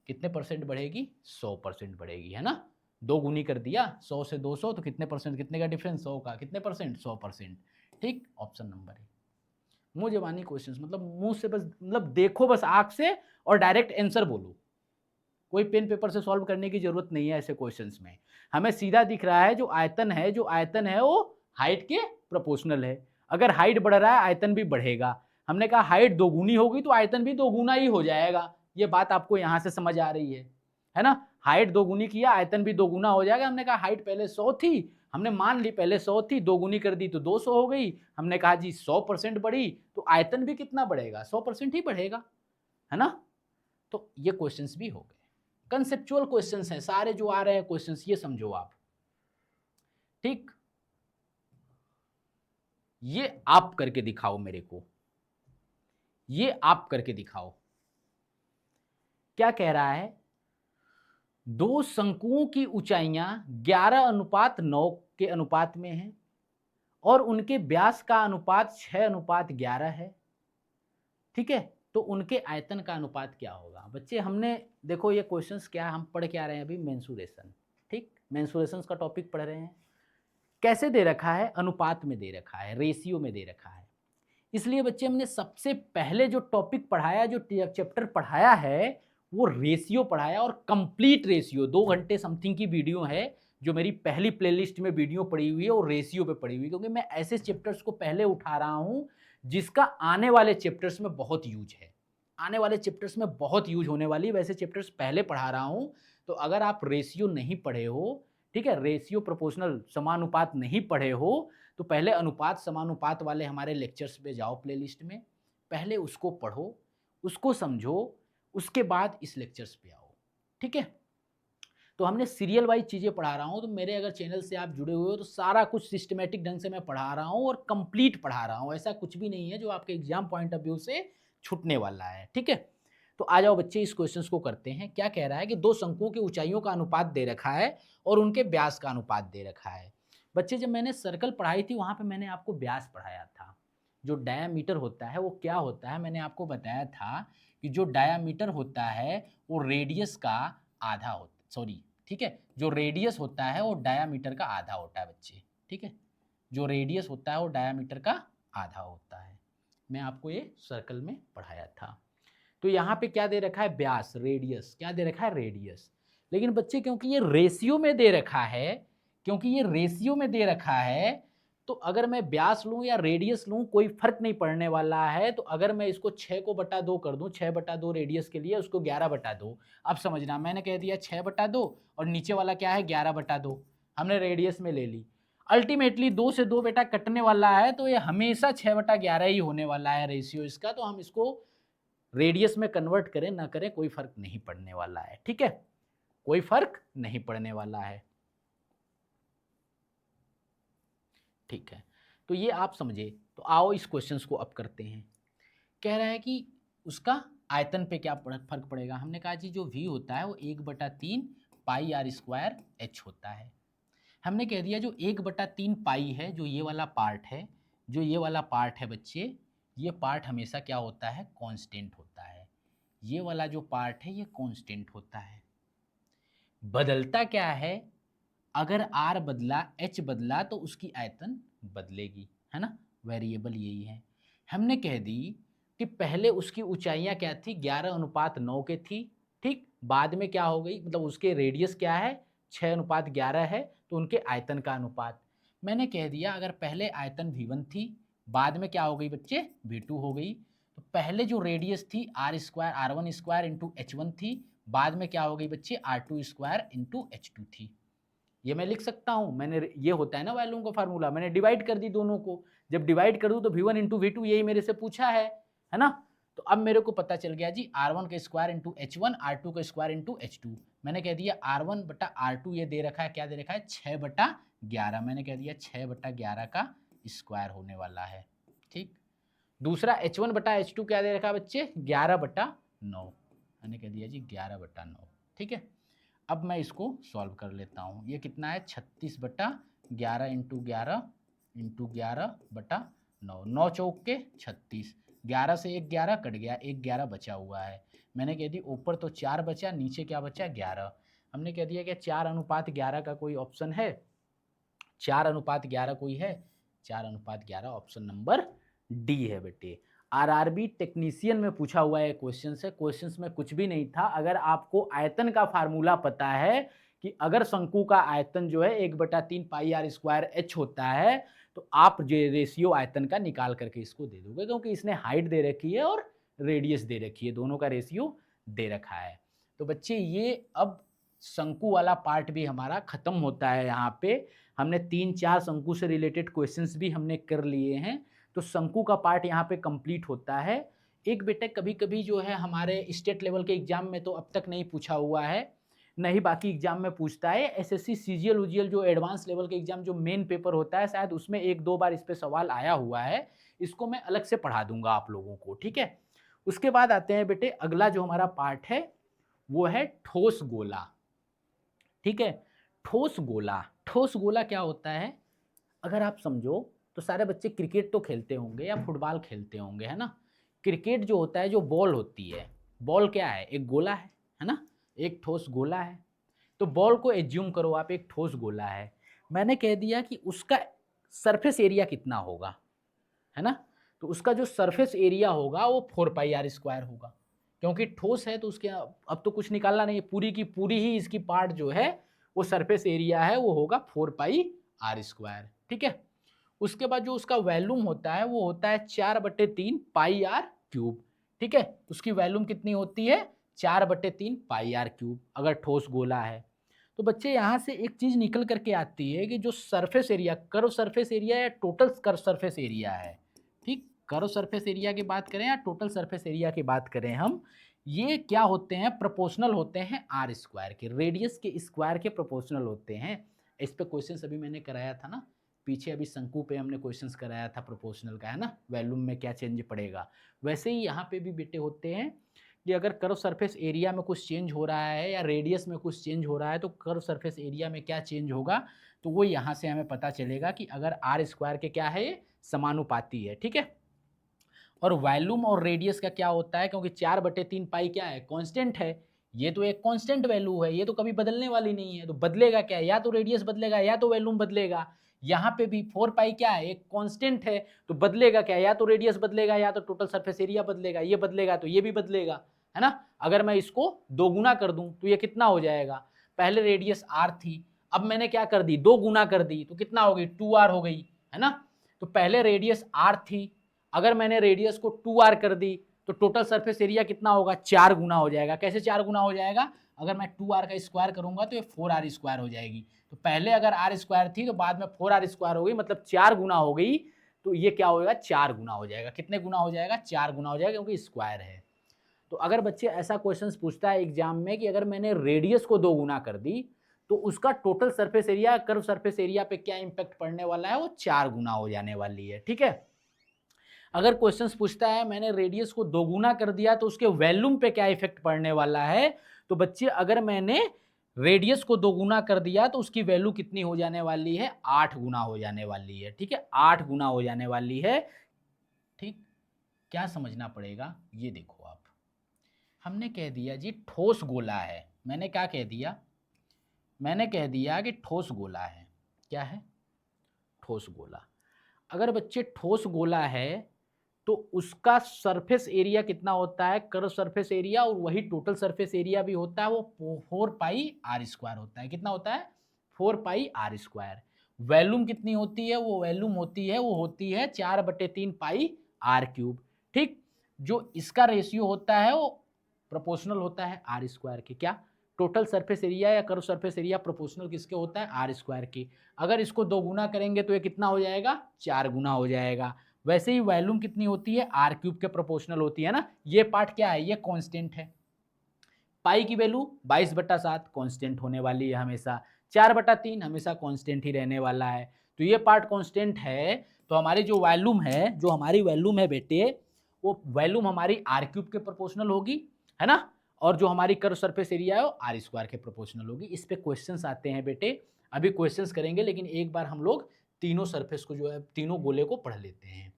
कितने परसेंट बढ़ेगी 100% बढ़ेगी, है ना। दो गुनी कर दिया 100 से 200 तो कितने परसेंट, कितने का डिफरेंस 100 का, कितने परसेंट 100%। ठीक, ऑप्शन नंबर है। मुंह जबानी क्वेश्चंस, मतलब मुंह से बस, मतलब देखो बस आंख से और डायरेक्ट आंसर बोलो, कोई पेन पेपर से सॉल्व करने की जरूरत नहीं है ऐसे क्वेश्चंस में। हमें सीधा दिख रहा है जो आयतन है वो हाइट के प्रोपोर्शनल है। अगर हाइट बढ़ रहा है आयतन भी बढ़ेगा। हमने कहा हाइट दोगुनी होगी तो आयतन भी दोगुना ही हो जाएगा। ये बात आपको यहां से समझ आ रही है ना। हाइट दोगुनी किया आयतन भी दोगुना हो जाएगा। हमने कहा हाइट पहले 100 थी, हमने मान ली पहले 100 थी, दोगुनी कर दी तो 200 हो गई। हमने कहा जी 100% बढ़ी तो आयतन भी कितना बढ़ेगा 100% ही बढ़ेगा, है ना। तो ये क्वेश्चंस भी हो गए, कंसेप्चुअल क्वेश्चंस हैं सारे जो आ रहे हैं क्वेश्चंस, ये समझो आप। ठीक, ये आप करके दिखाओ मेरे को, ये आप करके दिखाओ। क्या कह रहा है, दो शंकुओं की ऊंचाइयां 11:9 के अनुपात में है और उनके व्यास का अनुपात 6:11 है। ठीक है, तो उनके आयतन का अनुपात क्या होगा। बच्चे हमने देखो ये क्वेश्चंस क्या हम पढ़ के आ रहे हैं अभी, मेंसुरेशन। ठीक, मेंसुरेशंस का टॉपिक पढ़ रहे हैं। कैसे दे रखा है, अनुपात में दे रखा है, रेशियो में दे रखा है। इसलिए बच्चे हमने सबसे पहले जो टॉपिक पढ़ाया, जो चैप्टर पढ़ाया है वो रेशियो पढ़ाया, और कंप्लीट रेशियो 2 घंटे समथिंग की वीडियो है जो मेरी पहली प्लेलिस्ट में वीडियो पड़ी हुई है, और रेशियो पे पड़ी हुई है, क्योंकि मैं ऐसे चैप्टर्स को पहले उठा रहा हूं जिसका आने वाले चैप्टर्स में बहुत यूज है, आने वाले चैप्टर्स में बहुत यूज होने वाली वैसे चैप्टर्स पहले पढ़ा रहा हूं। तो अगर आप रेशियो नहीं पढ़े हो, ठीक है, रेशियो प्रोपोर्शनल समानुपात नहीं पढ़े हो, तो पहले अनुपात समानुपात वाले हमारे लेक्चर्स पे जाओ प्लेलिस्ट में, पहले उसको पढ़ो, उसको समझो, उसके बाद इस लेक्चर्स पे आओ। ठीक है, तो हमने सीरियल वाइज चीज़ें पढ़ा रहा हूँ, तो मेरे अगर चैनल से आप जुड़े हुए हो तो सारा कुछ सिस्टमैटिक ढंग से मैं पढ़ा रहा हूँ और कंप्लीट पढ़ा रहा हूँ। ऐसा कुछ भी नहीं है जो आपके एग्जाम पॉइंट ऑफ व्यू से छूटने वाला है, ठीक है। तो आ जाओ बच्चे, इस क्वेश्चन को करते हैं। क्या कह रहा है कि दो शंकुओं की ऊंचाइयों का अनुपात दे रखा है और उनके व्यास का अनुपात दे रखा है। बच्चे, जब मैंने सर्कल पढ़ाई थी वहां पे मैंने आपको व्यास पढ़ाया था। जो डायामीटर होता है वो क्या होता है, मैंने आपको बताया था कि जो डायामीटर होता है वो रेडियस का आधा होता, सॉरी ठीक है, जो रेडियस होता है वो डायामीटर का आधा होता है बच्चे, ठीक है। जो रेडियस होता है वो डायामीटर का आधा होता है। मैं आपको ये सर्कल में पढ़ाया था। तो यहाँ पे क्या दे रखा है, व्यास, रेडियस, क्या दे रखा है, रेडियस। लेकिन बच्चे क्योंकि ये रेशियो में दे रखा है, क्योंकि ये रेशियो में दे रखा है, तो अगर मैं व्यास लूं या रेडियस लूं कोई फर्क नहीं पड़ने वाला है। तो अगर मैं इसको 6 को बटा 2 कर दूं, 6/2 रेडियस के लिए, उसको 11/2, अब समझना, मैंने कह दिया 6/2 और नीचे वाला क्या है 11/2, हमने रेडियस में ले ली। अल्टीमेटली 2 से 2 बेटा कटने वाला है, तो ये हमेशा 6/11 ही होने वाला है रेशियो इसका। तो हम इसको रेडियस में कन्वर्ट करें ना करें कोई फर्क नहीं पड़ने वाला है, ठीक है, कोई फर्क नहीं पड़ने वाला है, ठीक है। तो ये आप समझे। तो आओ इस क्वेश्चन को अब करते हैं। कह रहा है कि उसका आयतन पे क्या फर्क पड़ेगा। हमने कहा जी जो v होता है वो 1/3 पाई आर स्क्वायर एच होता है। हमने कह दिया जो 1/3 पाई है, जो ये वाला पार्ट है, जो ये वाला पार्ट है बच्चे, ये पार्ट हमेशा क्या होता है, कांस्टेंट होता है। ये वाला जो पार्ट है ये कांस्टेंट होता है। बदलता क्या है, अगर r बदला, h बदला, तो उसकी आयतन बदलेगी, है ना, वेरिएबल यही है। हमने कह दी कि पहले उसकी ऊंचाइयां क्या थी, 11:9 के थी, ठीक। बाद में क्या हो गई, मतलब उसके रेडियस क्या है, 6:11 है, तो उनके आयतन का अनुपात। मैंने कह दिया अगर पहले आयतन v1 थी, बाद में क्या हो गई बच्चे, v2 हो गई। तो पहले जो रेडियस थी r1² इंटू h1 थी, बाद में क्या हो गई बच्चे, r2² इंटू h2 थी। ये मैं लिख सकता हूँ, मैंने, ये होता है ना वैल्यूम का फार्मूला, मैंने डिवाइड कर दी दोनों को। जब डिवाइड करूँ तो v1 इंटू v2 यही मेरे से पूछा है ना। तो अब मेरे को पता चल गया जी r1 का स्क्वायर इंटू h1, r2 का स्क्वायर इंटू h2। मैंने कह दिया r1/r2 ये दे रखा है, क्या दे रखा है, 6/11। मैंने कह दिया 6/11 का स्क्वायर होने वाला है, ठीक। दूसरा h1/h2 क्या दे रखा है बच्चे, 11/9। मैंने कह दिया जी 11/9, ठीक है। अब मैं इसको सॉल्व कर लेता हूँ। ये कितना है, 36/11 इंटू 11 इंटू 11/9, 9 चौक के 36, 11 से एक 11 कट गया, एक 11 बचा हुआ है। मैंने कह दिया ऊपर तो 4 बचा, नीचे क्या बचा, 11। हमने कह दिया कि 4:11 का कोई ऑप्शन है, 4:11 कोई है, 4:11 ऑप्शन नंबर डी है बेटे। आरआरबी टेक्नीशियन में पूछा हुआ है क्वेश्चन से, क्वेश्चन में कुछ भी नहीं था। अगर आपको आयतन का फार्मूला पता है कि अगर शंकु का आयतन जो है 1/3 पाई आर स्क्वायर एच होता है, तो आप जो रेशियो आयतन का निकाल करके इसको दे दोगे, क्योंकि इसने हाइट दे रखी है और रेडियस दे रखी है, दोनों का रेशियो दे रखा है। तो बच्चे ये अब शंकु वाला पार्ट भी हमारा खत्म होता है। यहाँ पे हमने 3-4 शंकु से रिलेटेड क्वेश्चंस भी हमने कर लिए हैं। तो शंकु का पार्ट यहाँ पे कंप्लीट होता है। एक बेटे कभी कभी जो है हमारे स्टेट लेवल के एग्जाम में तो अब तक नहीं पूछा हुआ है, नहीं बाकी एग्जाम में पूछता है। एसएससी सीजीएल उजीएल जो एडवांस लेवल के एग्जाम जो मेन पेपर होता है, शायद उसमें 1-2 बार इस पे सवाल आया हुआ है। इसको मैं अलग से पढ़ा दूंगा आप लोगों को, ठीक है। उसके बाद आते हैं बेटे, अगला जो हमारा पार्ट है वो है ठोस गोला, ठीक है। ठोस गोला, ठोस गोला क्या होता है, अगर आप समझो तो सारे बच्चे क्रिकेट तो खेलते होंगे या फुटबॉल खेलते होंगे, है ना। क्रिकेट जो होता है, जो बॉल होती है, बॉल क्या है, एक गोला है ना, एक ठोस गोला है। तो बॉल को एज्यूम करो आप एक ठोस गोला है। मैंने कह दिया कि उसका सरफेस एरिया कितना होगा, है ना। तो उसका जो सरफेस एरिया होगा वो 4πr² होगा, क्योंकि ठोस है तो उसके अब तो कुछ निकालना नहीं है, पूरी की पूरी ही इसकी पार्ट जो है वो सरफेस एरिया है, वो होगा 4πr², ठीक है। उसके बाद जो उसका वैल्यूम होता है वो होता है 4/3 πr³, ठीक है। उसकी वैल्यूम कितनी होती है, 4/3 πr³ अगर ठोस गोला है। तो बच्चे यहाँ से एक चीज निकल करके आती है कि जो surface area, curve surface area या टोटल कर्व सरफेस एरिया है, ठीक, कर्व सरफेस एरिया की बात करें या टोटल सरफेस एरिया की बात करें हम, ये क्या होते हैं, प्रोपोर्शनल होते हैं आर स्क्वायर के, रेडियस के स्क्वायर के प्रोपोर्शनल होते हैं। इस पे क्वेश्चन अभी मैंने कराया था ना, पीछे अभी शंकु पे हमने क्वेश्चंस कराया था प्रोपोर्शनल का, है ना, वॉल्यूम में क्या चेंज पड़ेगा। वैसे ही यहाँ पे भी बेटे होते हैं कि अगर कर्व सरफेस एरिया में कुछ चेंज हो रहा है या रेडियस में कुछ चेंज हो रहा है तो कर्व सरफेस एरिया में क्या चेंज होगा, तो वो यहाँ से हमें पता चलेगा कि अगर आर स्क्वायर के क्या है, ये समानुपाती है, ठीक है। और वॉल्यूम और रेडियस का क्या होता है, क्योंकि 4/3 पाई क्या है, कांस्टेंट है, ये तो एक कांस्टेंट वैल्यू है, ये तो कभी बदलने वाली नहीं है, तो बदलेगा क्या, या तो रेडियस बदलेगा या तो वॉल्यूम बदलेगा। यहाँ पे भी 4 पाई क्या है, एक कांस्टेंट है, तो बदलेगा क्या, या तो रेडियस बदलेगा या तो टोटल सरफेस एरिया बदलेगा, ये बदलेगा तो ये भी बदलेगा, है ना। अगर मैं इसको दो गुना कर दूं तो ये कितना हो जाएगा, पहले रेडियस r थी, अब मैंने क्या कर दी, दो गुना कर दी, तो कितना हो गई, 2r हो गई, है ना। तो पहले रेडियस r थी, अगर मैंने रेडियस को 2r कर दी तो टोटल सरफेस एरिया कितना होगा, 4 गुना हो जाएगा। कैसे 4 गुना हो जाएगा, अगर मैं 2r का स्क्वायर करूंगा तो ये 4r स्क्वायर हो जाएगी। तो पहले अगर r स्क्वायर थी तो बाद में 4r स्क्वायर हो गई, मतलब 4 गुना हो गई, तो ये क्या होगा, 4 गुना हो जाएगा। कितने गुना हो जाएगा, 4 गुना हो जाएगा, क्योंकि स्क्वायर है। तो अगर बच्चे ऐसा क्वेश्चन पूछता है एग्जाम में कि अगर मैंने रेडियस को 2 गुना कर दी तो उसका total surface area, curve surface area पे क्या इंपैक्ट पड़ने वाला है, वो 4 गुना हो जाने वाली है, ठीक है। अगर क्वेश्चंस पूछता है मैंने रेडियस को 2 गुना कर दिया तो उसके वॉल्यूम पे क्या इफेक्ट पड़ने वाला है, तो बच्चे अगर मैंने रेडियस को 2 गुना कर दिया तो उसकी वैल्यू कितनी हो जाने वाली है, 8 गुना हो जाने वाली है, ठीक है, 8 गुना हो जाने वाली है, ठीक। क्या समझना पड़ेगा, ये देखो आप, हमने कह दिया जी ठोस गोला है, मैंने क्या कह दिया, मैंने कह दिया कि ठोस गोला है, क्या है, ठोस गोला। अगर बच्चे ठोस गोला है तो उसका सरफेस एरिया कितना होता है, कर्व सरफेस एरिया, और वही टोटल सरफेस एरिया भी होता है, वो 4 पाई आर स्क्वायर होता है। कितना होता है, 4 पाई आर स्क्वायर। वॉल्यूम कितनी होती है, वो वॉल्यूम होती है, वो होती है 4/3 पाई आर क्यूब, ठीक। जो इसका रेशियो होता है वो प्रोपोर्शनल होता है आर स्क्वायर के, क्या, टोटल सरफेस एरिया या कर्व सरफेस एरिया प्रोपोर्शनल किसके होता है, आर स्क्वायर के। अगर इसको 2 गुना करेंगे तो ये कितना हो जाएगा, 4 गुना हो जाएगा। वैसे ही वॉल्यूम कितनी होती है, आर क्यूब के प्रोपोर्शनल होती है ना। ये पार्ट क्या है, ये कांस्टेंट है, पाई की वैल्यू 22/7 कांस्टेंट होने वाली है हमेशा, 4/3 हमेशा कांस्टेंट ही रहने वाला है। तो ये पार्ट कांस्टेंट है, तो हमारी जो वॉल्यूम है, जो हमारी वॉल्यूम है बेटे, वो वॉल्यूम हमारी आर क्यूब के प्रोपोर्शनल होगी, है ना। और जो हमारी कर्व सरफेस एरिया है वो आर स्क्वायर के प्रोपोर्शनल होगी। इस पे क्वेश्चंस आते हैं बेटे, अभी क्वेश्चंस करेंगे, लेकिन एक बार हम लोग तीनों सरफेस को जो है, तीनों गोले को पढ़ लेते हैं।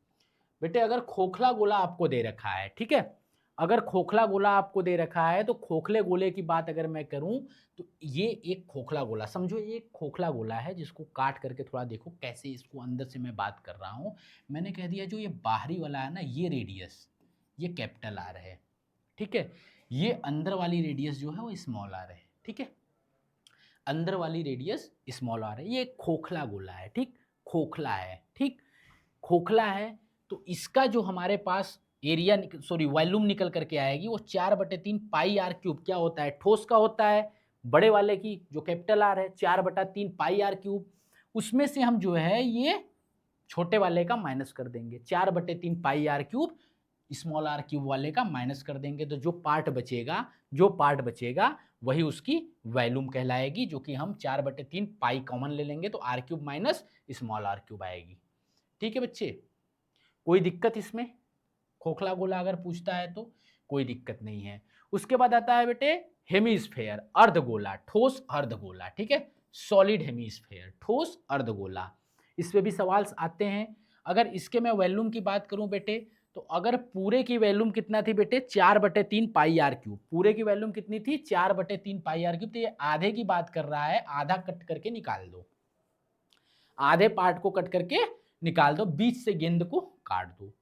बेटे अगर खोखला गोला आपको दे रखा है, ठीक है, अगर खोखला गोला आपको दे रखा है तो खोखले गोले की बात अगर मैं करूं तो ये एक खोखला गोला समझो, ये एक खोखला गोला है, जिसको काट करके थोड़ा देखो कैसे इसको अंदर से मैं बात कर रहा हूं। मैंने कह दिया जो ये बाहरी वाला है ना, ये रेडियस, ये कैपिटल आर है, ठीक है, ये अंदर वाली रेडियस जो है वो स्मॉल आर है, ठीक है, अंदर वाली रेडियस स्मॉल आर है। ये एक खोखला गोला है, ठीक, खोखला है, ठीक, खोखला है। तो इसका जो हमारे पास एरिया, सॉरी वॉल्यूम निकल करके आएगी, वो 4/3 पाई आर क्यूब क्या होता है, ठोस का होता है, बड़े वाले की जो कैपिटल आर है 4/3 पाई आर क्यूब, उसमें से हम जो है ये छोटे वाले का माइनस कर देंगे, 4/3 pi r cube small are cube वाले का माइनस कर देंगे, तो जो पार्ट बचेगा, जो पार्ट बचेगा वही उसकी वॉल्यूम कहलाएगी, जो कि हम 4/3 पाई कॉमन ले लेंगे तो R cube minus small are cube आएगी, ठीक है बच्चे। कोई दिक्कत इसमें, खोखला गोला अगर पूछता है तो कोई दिक्कत नहीं है। उसके बाद आता है बेटे हेमीस्फेयर, अर्धगोला, ठोस अर्धगोला, ठीक है, सॉलिड हेमीस्फेयर, ठोस अर्धगोला, इस पे भी सवाल आते हैं। अगर इसके मैं वॉल्यूम की बात करूं बेटे, तो अगर पूरे की वॉल्यूम कितना थी बेटे, 4/3 पाई आर क्यूब, पूरे की वॉल्यूम कितनी थी, 4/3 पाई आर क्यूब, तो ये आधे की बात कर रहा है, आधा कट करके निकाल दो, आधे पार्ट को कट करके निकाल दो, बीच से गेंद को काट दो,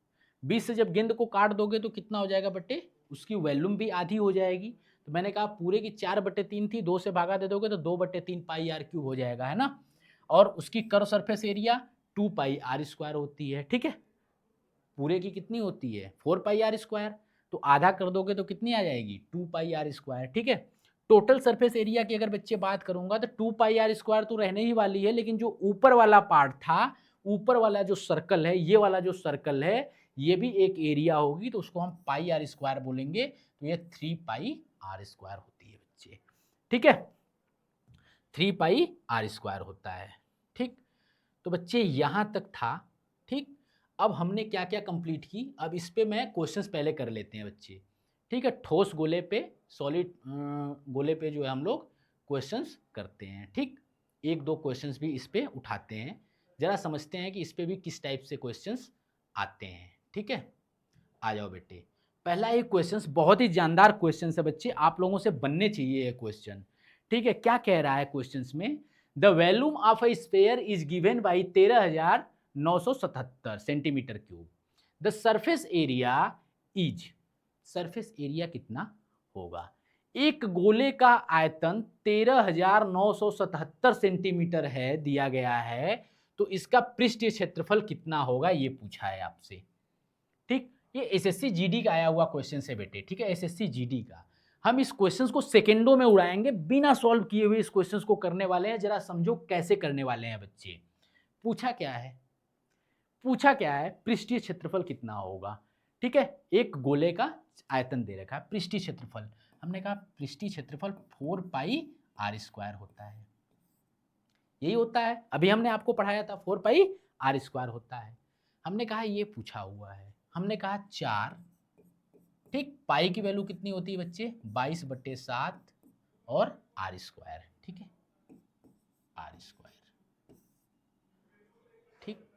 बीच से जब गेंद को काट दोगे तो कितना हो जाएगा बेटे, उसकी वॉल्यूम भी आधी हो जाएगी। तो मैंने कहा पूरे की 4/3 थी, 2 से भागा दे दोगे तो 2/3 पाई आर क्यूब हो जाएगा, है ना। और उसकी curve surface area 2 pi are square होती है, ठीक है, पूरे की कितनी होती है 4 पाई आर स्क्वायर, तो आधा कर दोगे तो कितनी आ जाएगी 2 पाई आर स्क्वायर, ठीक है। टोटल सरफेस एरिया की अगर बच्चे बात करूंगा तो 2 पाई आर स्क्वायर तो रहने ही वाली है, लेकिन जो ऊपर वाला पार्ट था, ऊपर वाला जो सर्कल है, ये वाला जो सर्कल है, ये भी एक एरिया होगी, तो उसको हम पाई आर स्क्वायर बोलेंगे। तो ये 3 पाई आर स्क्वायर होती है बच्चे, ठीक है, 3 पाई आर स्क्वायर होता है, ठीक। तो बच्चे यहाँ तक था, ठीक। अब हमने क्या क्या कंप्लीट की, अब इस पे मैं क्वेश्चंस पहले कर लेते हैं बच्चे, ठीक है। ठोस गोले पे, सॉलिड गोले पे जो है हम लोग क्वेश्चंस करते हैं, ठीक। एक दो क्वेश्चंस भी इस पे उठाते हैं, जरा समझते हैं कि इस पे भी किस टाइप से क्वेश्चंस आते हैं, ठीक है। आ जाओ बेटे, पहला एक क्वेश्चंस बहुत ही जानदार क्वेश्चन है बच्चे, आप लोगों से बनने चाहिए ये क्वेश्चन, ठीक है। क्या कह रहा है क्वेश्चंस में, the volume of a sphere is given by 13,977 centimetre cube, the surface area is, surface area कितना होगा, एक गोले का आयतन 13,977 सेंटीमीटर है दिया गया है, तो इसका पृष्ठीय क्षेत्रफल कितना होगा ये पूछा है आपसे, ठीक। ये एसएससी जीडी का आया हुआ क्वेश्चन है बेटे, ठीक है, एसएससी जीडी का। हम इस क्वेश्चन को सेकेंडों में उड़ाएंगे, बिना सॉल्व किए हुए इस क्वेश्चन को करने वाले हैं, जरा समझो कैसे करने वाले हैं बच्चे। पूछा क्या है, पूछा क्या है, पृष्ठीय क्षेत्रफल कितना होगा, ठीक है। एक गोले का आयतन दे रखा है, पृष्ठीय क्षेत्रफल, हमने कहा पृष्ठीय क्षेत्रफल 4 पाई आर स्क्वायर होता है, यही होता है, अभी हमने आपको पढ़ाया था 4 पाई आर स्क्वायर होता है। हमने कहा ये पूछा हुआ है, हमने कहा 4, ठीक। पाई की वैल्यू कितनी होती है बच्चे, 22/7 और आर स्क्वायर, ठीक है, आर स्क्वायर, ठीक।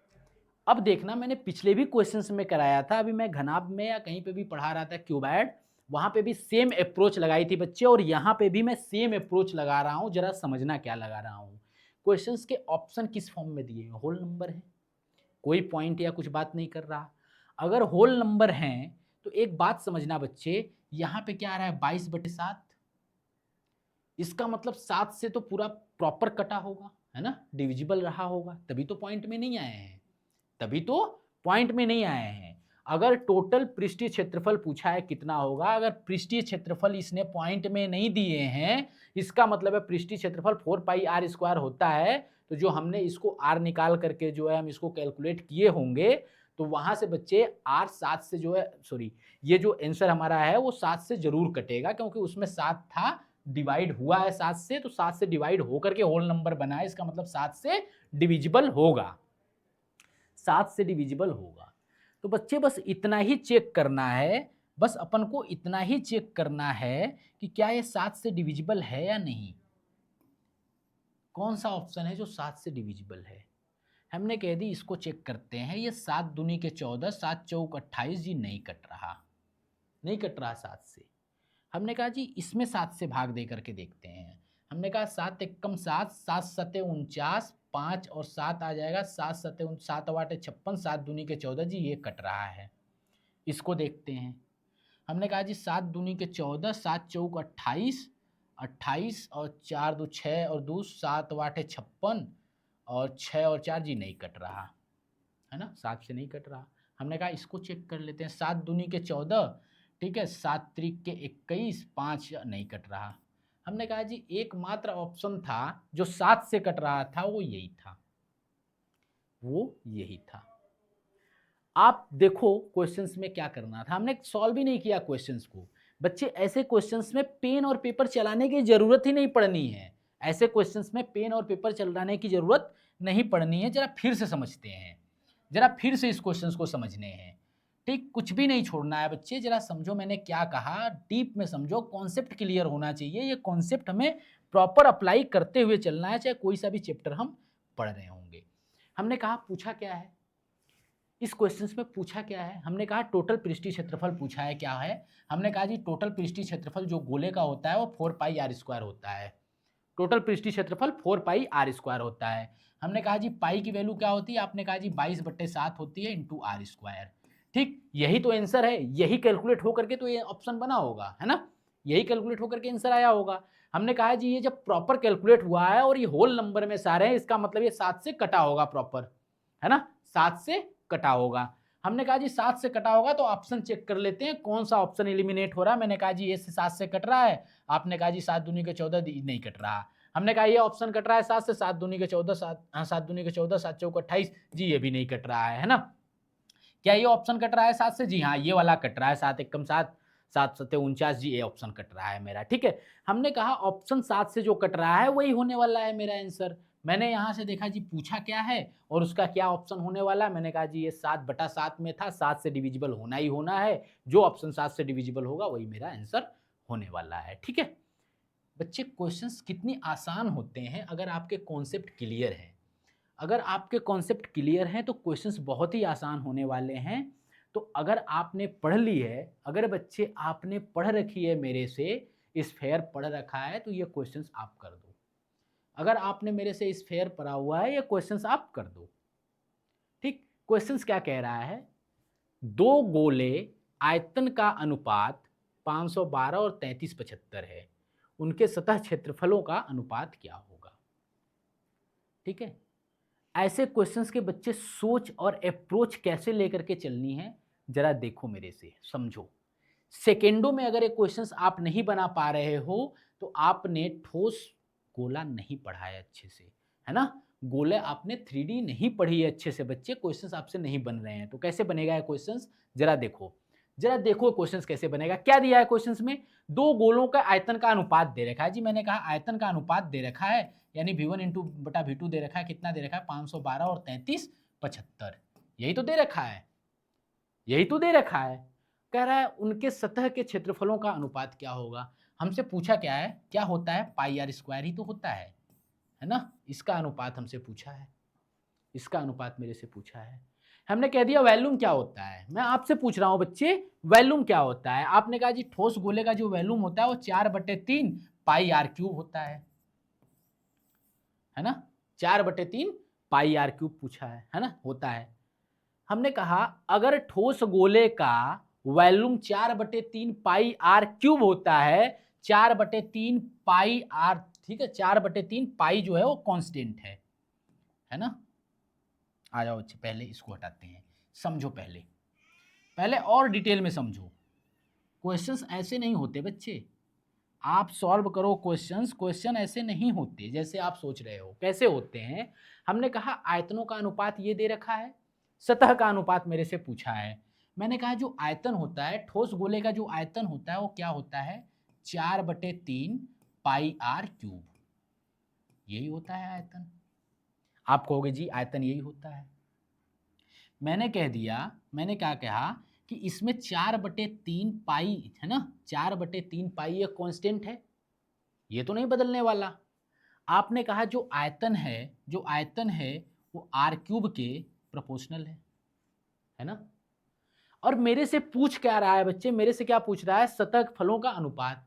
अब देखना, मैंने पिछले भी क्वेश्चंस में कराया था, अभी मैं घनाभ में या कहीं पे भी पढ़ा रहा था क्यूबॉइड, वहां पे भी सेम अप्रोच लगाई थी बच्चे, और यहाँ पे भी मैं सेम अप्रोच लगा रहा हूँ, जरा समझना क्या लगा रहा हूँ। क्वेश्चंस के ऑप्शन किस फॉर्म में दिए हैं, होल नंबर है, कोई पॉइंट या कुछ बात नहीं कर रहा। अगर होल नंबर हैं तो एक बात समझना बच्चे, यहाँ पे क्या आ रहा है 22/7, इसका मतलब 7 से तो पूरा प्रॉपर कटा होगा, है ना, डिविजिबल रहा होगा, तभी तो पॉइंट में नहीं आए हैं, तभी तो पॉइंट में नहीं आए हैं। अगर टोटल पृष्ठीय क्षेत्रफल पूछा है कितना होगा, अगर पृष्ठीय क्षेत्रफल इसने पॉइंट में नहीं दिए हैं, इसका मतलब है पृष्ठीय क्षेत्रफल 4 पाई आर स्क्वायर होता है, तो जो हमने इसको आर निकाल करके जो है हम इसको कैलकुलेट किए होंगे, तो वहां से बच्चे आर 7 से जो है, सॉरी, ये जो आंसर हमारा है वो 7 से जरूर कटेगा, क्योंकि उसमें 7 था, डिवाइड हुआ है 7 से, तो 7 से डिवाइड होकर के होल नंबर बना है, इसका मतलब 7 से डिविजिबल होगा, 7 से डिविजिबल होगा। तो बच्चे बस इतना ही चेक करना है, बस अपन को इतना ही चेक करना है कि क्या ये 7 से डिविजिबल है या नहीं, कौन सा ऑप्शन है जो 7 से डिविजिबल है। हमने कह दी इसको चेक करते हैं, ये 7 दूनी के 14, 7 चौक 28 जी, नहीं कट रहा, नहीं कट रहा 7 से। हमने कहा जी इसमें 7 से भाग दे करके देखते हैं, हमने कहा 7 एकम 7, 7 सते 49, 5 और 7 आ जाएगा, 7 सते 7 8 56, 7 दूनी के 14 जी, ये कट रहा है, इसको देखते हैं। हमने कहा जी 7 दूनी के 14, 7 चौक 28, 28 और 4 2 6 और 2 7 8 56 और 6 और 4 जी, नहीं कट रहा, है ना, 7 से नहीं कट रहा। हमने कहा इसको चेक कर लेते हैं, 7 दूनी के 14, ठीक है, 7 त्रिक के 21, 5 नहीं कट रहा। हमने कहा जी एकमात्र ऑप्शन था जो 7 से कट रहा था, वो यही था, वो यही था। आप देखो क्वेश्चंस में क्या करना था, हमने सॉल्व ही नहीं किया क्वेश्चंस को बच्चे, ऐसे क्वेश्चंस में पेन और पेपर चलाने की जरूरत ही नहीं पड़नी है, ऐसे क्वेश्चंस में पेन और पेपर चलाने की जरूरत नहीं पड़नी है। जरा फिर से समझते हैं, जरा फिर से इस क्वेश्चंस को समझने हैं, ठीक, कुछ भी नहीं छोड़ना है बच्चे, जरा समझो मैंने क्या कहा, डीप में समझो, कॉन्सेप्ट क्लियर होना चाहिए, ये कॉन्सेप्ट हमें प्रॉपर अप्लाई करते हुए चलना है, चाहे कोई सा भी चैप्टर हम पढ़ रहे होंगे। हमने कहा पूछा क्या है, इस क्वेश्चन में पूछा क्या है, हमने कहा टोटल पृष्ठीय क्षेत्रफल पूछा है, क्या है, हमने कहा जी टोटल पृष्ठीय क्षेत्रफल जो गोले का होता है वो 4 पाई आर स्क्वायर होता है, टोटल पृष्ठीय क्षेत्रफल 4 पाई आर स्क्वायर होता है। हमने कहा जी पाई की वैल्यू क्या होती है, आपने कहा जी 22/7 होती है इंटू आर स्क्वायर, ठीक, यही तो आंसर है, यही कैलकुलेट होकर के तो ये ऑप्शन बना होगा, है ना, यही कैलकुलेट होकर के आंसर आया होगा। हमने कहा जी ये जब प्रॉपर कैलकुलेट हुआ है और ये होल नंबर में सारे हैं, इसका मतलब ये 7 से कटा होगा प्रॉपर, है ना, 7 से कटा होगा। हमने कहा जी 7 से कटा होगा, तो ऑप्शन चेक कर लेते हैं कौन सा ऑप्शन एलिमिनेट हो रहा है। मैंने कहा जी ये 7 से कट रहा है, आपने कहा जी 7 दूनी के 14 नहीं कट रहा। हमने कहा ये ऑप्शन कट रहा है 7 से, 7 दूनी के 14, 7 दूनी के 14, 7 चौक 28 जी, ये भी नहीं कट रहा है ना। क्या ये ऑप्शन कट रहा है 7 से, जी हाँ, ये वाला कट रहा है, 7 एकम 7, 7 7 49 जी, ए ऑप्शन कट रहा है मेरा, ठीक है। हमने कहा ऑप्शन 7 से जो कट रहा है वही होने वाला है मेरा आंसर। मैंने यहाँ से देखा जी पूछा क्या है और उसका क्या ऑप्शन होने वाला है, मैंने कहा जी ये 7/7 में था, 7 से डिविजिबल होना ही होना है, जो ऑप्शन 7 से डिविजिबल होगा वही मेरा आंसर होने वाला है, ठीक है। बच्चे क्वेश्चंस कितनी आसान होते हैं अगर आपके कॉन्सेप्ट क्लियर है। अगर आपके कॉन्सेप्ट क्लियर हैं तो क्वेश्चंस बहुत ही आसान होने वाले हैं। तो अगर आपने पढ़ ली है, अगर बच्चे आपने पढ़ रखी है मेरे से, स्फेयर पढ़ रखा है, तो ये क्वेश्चंस आप कर दो। अगर आपने मेरे से स्फेयर पढ़ा हुआ है, ये क्वेश्चंस आप कर दो, ठीक। क्वेश्चंस क्या कह रहा है, दो गोले आयतन का अनुपात 512 और 3375 है, उनके सतह क्षेत्रफलों का अनुपात क्या होगा, ठीक है। ऐसे क्वेश्चंस के बच्चे सोच और अप्रोच कैसे लेकर के चलनी है, जरा देखो मेरे से, समझो। सेकेंडों में अगर ये क्वेश्चंस आप नहीं बना पा रहे हो तो आपने ठोस गोला नहीं पढ़ा है अच्छे से, है ना। गोले आपने 3D नहीं पढ़ी है अच्छे से बच्चे, क्वेश्चंस आपसे नहीं बन रहे हैं। तो कैसे बनेगा ये क्वेश्चंस, जरा देखो, जरा देखो क्वेश्चंस कैसे बनेगा। क्या दिया है क्वेश्चंस में, दो गोलों का आयतन का अनुपात दे रखा है जी। मैंने कहा आयतन का अनुपात दे रखा है, यानी V1 इंटू बटा V2 दे रखा है। कितना दे रखा है, 512 और 3375, यही तो दे रखा है, यही तो दे रखा है। कह रहा है उनके सतह के क्षेत्रफलों का अनुपात क्या होगा। हमसे पूछा क्या है, क्या होता है, पाई आर स्क्वायर ही तो होता है ना। इसका अनुपात हमसे पूछा है, इसका अनुपात मेरे से पूछा है। हमने कह दिया वॉल्यूम क्या होता है। मैं आपसे पूछ रहा हूं बच्चे, वॉल्यूम क्या होता है। आपने कहा जी ठोस गोले का जो वॉल्यूम होता है वो 4/3 पाई आर क्यूब होता है ना। 4/3 पाई आर क्यूब पूछा है ना, होता है। हमने कहा अगर ठोस गोले का वॉल्यूम 4/3 पाई आर क्यूब होता है, 4/3 पाई आर, ठीक है, 4/3 पाई जो है वो कांस्टेंट है ना। आ जाओ बच्चे, पहले इसको हटाते हैं, समझो पहले, पहले और डिटेल में समझो। क्वेश्चंस ऐसे नहीं होते बच्चे, आप सॉल्व करो क्वेश्चंस, क्वेश्चन ऐसे नहीं होते जैसे आप सोच रहे हो। कैसे होते हैं, हमने कहा आयतनों का अनुपात ये दे रखा है, सतह का अनुपात मेरे से पूछा है। मैंने कहा जो आयतन होता है, ठोस गोले का जो आयतन होता है वो क्या होता है, 4/3 पाई आर क्यूब, यही होता है आयतन। आप कहोगे जी आयतन यही होता है। मैंने कह दिया, मैंने क्या कहा कि इसमें 4/3 पाई है ना, 4/3 पाई ये कांस्टेंट है, ये तो नहीं बदलने वाला। आपने कहा जो आयतन है, जो आयतन है वो आर क्यूब के प्रोपोर्शनल है ना। और मेरे से पूछ क्या रहा है बच्चे, मेरे से क्या पूछ रहा है, सतह फलों का अनुपात।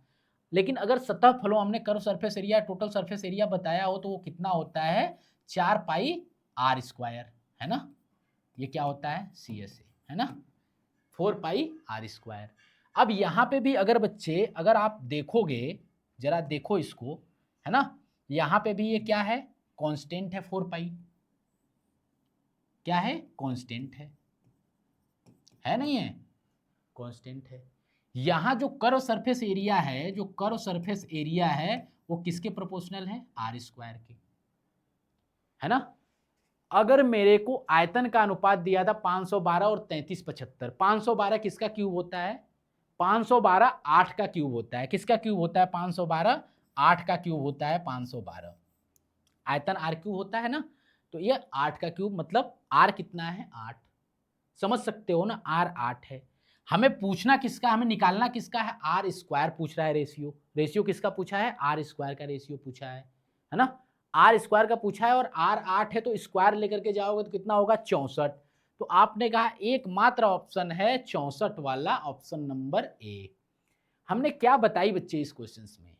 लेकिन अगर सतह फलों, हमने curve surface area, total surface area बताया हो तो वो कितना होता है, 4 पाई आर स्क्वायर, है ना। ये क्या होता है, CSA, है ना, 4 पाई आर स्क्वायर। अब यहाँ पे भी अगर बच्चे, अगर आप देखोगे, जरा देखो इसको, है ना, यहाँ पे भी ये क्या है, कांस्टेंट है 4 पाई, क्या है, कांस्टेंट है नहीं है, कांस्टेंट है। यहाँ जो कर्व सरफेस एरिया है, जो कर्व सरफेस एरिया है वो किसके प्रोपोर्शनल है, आर स्क्वायर के, है ना। अगर मेरे को आयतन का अनुपात दिया था 512 और 3375, 512 किसका क्यूब होता है, 512 8 का क्यूब होता है। किसका क्यूब होता है, 512 8 का क्यूब होता है, 512 आयतन आर क्यूब होता है ना। तो ये 8 का क्यूब, मतलब आर कितना है, 8, समझ सकते हो ना, आर 8 है। हमें पूछना किसका, हमें निकालना किसका है, आर स्क्वायर पूछ रहा है, रेशियो, रेशियो किसका पूछा है, आर स्क्वायर का रेशियो पूछा है ना। आर स्क्वायर का पूछा है और आर 8 है, तो स्क्वायर लेकर के जाओगे तो कितना होगा, 64। तो आपने कहा एकमात्र ऑप्शन है 64 वाला, ऑप्शन नंबर ए। हमने क्या बताई बच्चे इस क्वेश्चन में,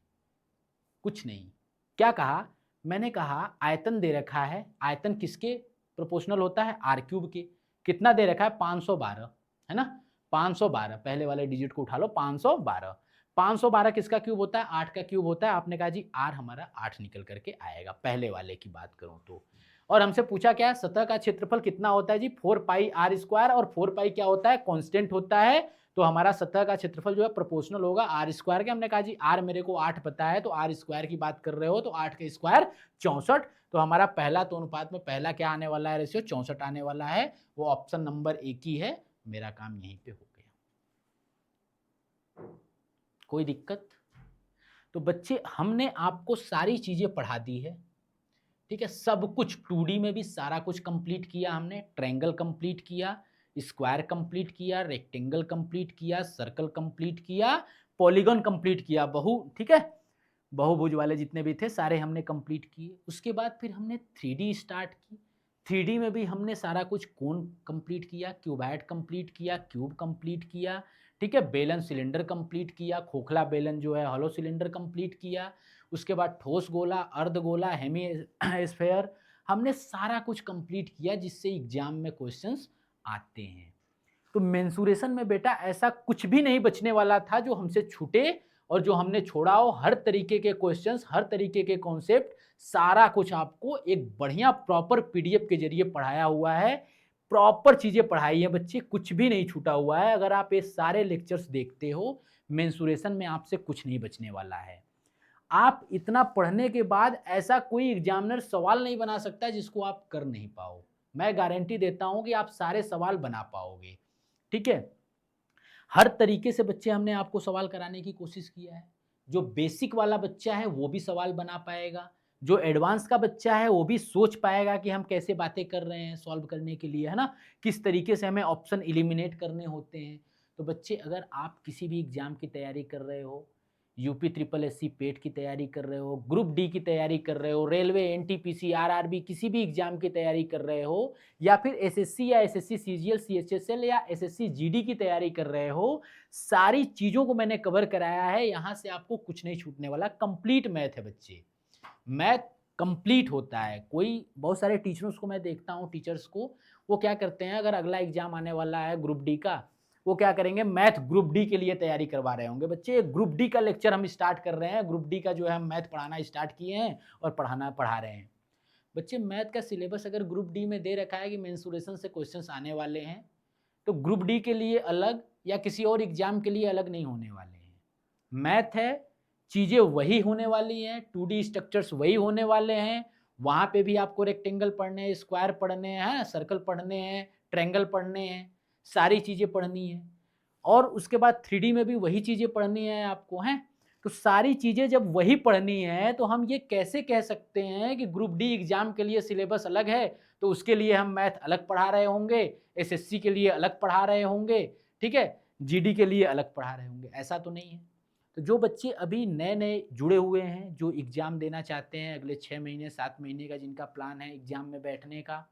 कुछ नहीं। क्या कहा, मैंने कहा आयतन दे रखा है, आयतन किसके प्रोपोर्शनल होता है, आर क्यूब के। कितना दे रखा है, 512, है ना, 512, पहले वाले डिजिट को उठा लो, 512, 512 किसका क्यूब होता है, 8 का क्यूब होता है। आपने कहा जी आर हमारा 8 निकल करके आएगा, पहले वाले की बात करूं तो। और हमसे पूछा क्या है, सतह का क्षेत्रफल कितना होता है जी, 4 पाई आर स्क्वायर, और 4 पाई क्या होता है, कांस्टेंट होता है। तो हमारा सतह का क्षेत्रफल जो है प्रोपोर्शनल होगा आर स्क्वायर के। हमने कहा जी आर मेरे को 8 पता है, तो आर स्क्वायर की बात कर रहे हो तो 8 का स्क्वायर 64। तो हमारा पहला, तो अनुपात में पहला क्या आने वाला है, रेशियो 64 आने वाला है, वो ऑप्शन नंबर 1 ही है। मेरा काम यहीं पे हो गया। कोई दिक्कत? तो बच्चे हमने आपको सारी चीज़ें पढ़ा दी है, ठीक है? सब कुछ 2D में भी सारा कुछ कंप्लीट किया हमने, ट्रायंगल कंप्लीट किया, स्क्वायर कंप्लीट किया, रेक्टेंगल कंप्लीट किया, सर्कल कंप्लीट किया, पॉलीगॉन कंप्लीट किया, ठीक है? बहुभुज वाले जितने भी थे सारे हमने कंप्लीट किए। उसके बाद फिर हमने 3D स्टार्ट की। 3D में भी हमने सारा कुछ कोन कंप्लीट किया, क्यूबॉइड कंप्लीट किया, क्यूब कंप्लीट किया, ठीक है? बेलन सिलेंडर कंप्लीट किया, खोखला बेलन जो है हॉलो सिलेंडर कंप्लीट किया। उसके बाद ठोस गोला, अर्धगोला, हेमी स्फेयर, हमने सारा कुछ कंप्लीट किया जिससे एग्जाम में क्वेश्चंस आते हैं। तो मेंसुरेशन में बेटा ऐसा कुछ भी नहीं बचने वाला था जो हमसे छूटे और जो हमने छोड़ा हो। हर तरीके के क्वेश्चंस, हर तरीके के कॉन्सेप्ट, सारा कुछ आपको एक बढ़िया प्रॉपर पीडीएफ के जरिए पढ़ाया हुआ है। प्रॉपर चीजें पढ़ाई है बच्चे, कुछ भी नहीं छूटा हुआ है। अगर आप ये सारे लेक्चर्स देखते हो, मेंसुरेशन में आपसे कुछ नहीं बचने वाला है। आप इतना पढ़ने के बाद ऐसा कोई एग्जामिनर सवाल नहीं बना सकता जिसको आप कर नहीं पाओ। मैं गारंटी देता हूं कि आप सारे सवाल बना पाओगे, ठीक है? हर तरीके से बच्चे हमने आपको सवाल कराने की कोशिश किया है। जो बेसिक वाला बच्चा है वो भी सवाल बना पाएगा, जो एडवांस का बच्चा है वो भी सोच पाएगा कि हम कैसे बातें कर रहे हैं सॉल्व करने के लिए, है ना? किस तरीके से हमें ऑप्शन एलिमिनेट करने होते हैं। तो बच्चे अगर आप किसी भी एग्जाम की तैयारी कर रहे हो, यूपी ट्रिपल एससी पेट की तैयारी कर रहे हो, ग्रुप डी की तैयारी कर रहे हो, रेलवे, एनटीपीसी, आरआरबी, किसी भी एग्जाम की तैयारी कर रहे हो, या फिर एसएससी या एसएससी सीजीएल, सीएचएसएल या एसएससी जीडी की तैयारी कर रहे हो, सारी चीज़ों को मैंने कवर कराया है। यहाँ से आपको कुछ नहीं छूटने वाला। कंप्लीट मैथ है बच्चे, मैथ कंप्लीट होता है। कोई बहुत सारे टीचर्स को मैं देखता हूँ, टीचर्स को वो क्या करते हैं, अगर अगला एग्जाम आने वाला है ग्रुप डी का, वो क्या करेंगे, मैथ ग्रुप डी के लिए तैयारी करवा रहे होंगे। बच्चे ग्रुप डी का लेक्चर हम स्टार्ट कर रहे हैं, ग्रुप डी का जो है हम मैथ पढ़ाना स्टार्ट किए हैं और पढ़ा रहे हैं। बच्चे मैथ का सिलेबस अगर ग्रुप डी में दे रखा है कि मेंसुरेशन से क्वेश्चंस आने वाले हैं, तो ग्रुप डी के लिए अलग या किसी और एग्जाम के लिए अलग नहीं होने वाले हैं। मैथ है, चीज़ें वही होने वाली हैं, 2D स्ट्रक्चर्स वही होने वाले हैं। वहाँ पे भी आपको रेक्टेंगल पढ़ने हैं, स्क्वायर पढ़ने हैं, सर्कल पढ़ने हैं, ट्रायंगल पढ़ने हैं, सारी चीज़ें पढ़नी है। और उसके बाद 3D में भी वही चीज़ें पढ़नी है आपको, हैं? तो सारी चीज़ें जब वही पढ़नी है तो हम ये कैसे कह सकते हैं कि ग्रुप डी एग्जाम के लिए सिलेबस अलग है तो उसके लिए हम मैथ अलग पढ़ा रहे होंगे, एसएससी के लिए अलग पढ़ा रहे होंगे, ठीक है, जीडी के लिए अलग पढ़ा रहे होंगे? ऐसा तो नहीं है। तो जो बच्चे अभी नए नए जुड़े हुए हैं, जो एग्ज़ाम देना चाहते हैं अगले 6 महीने 7 महीने का जिनका प्लान है एग्ज़ाम में बैठने का,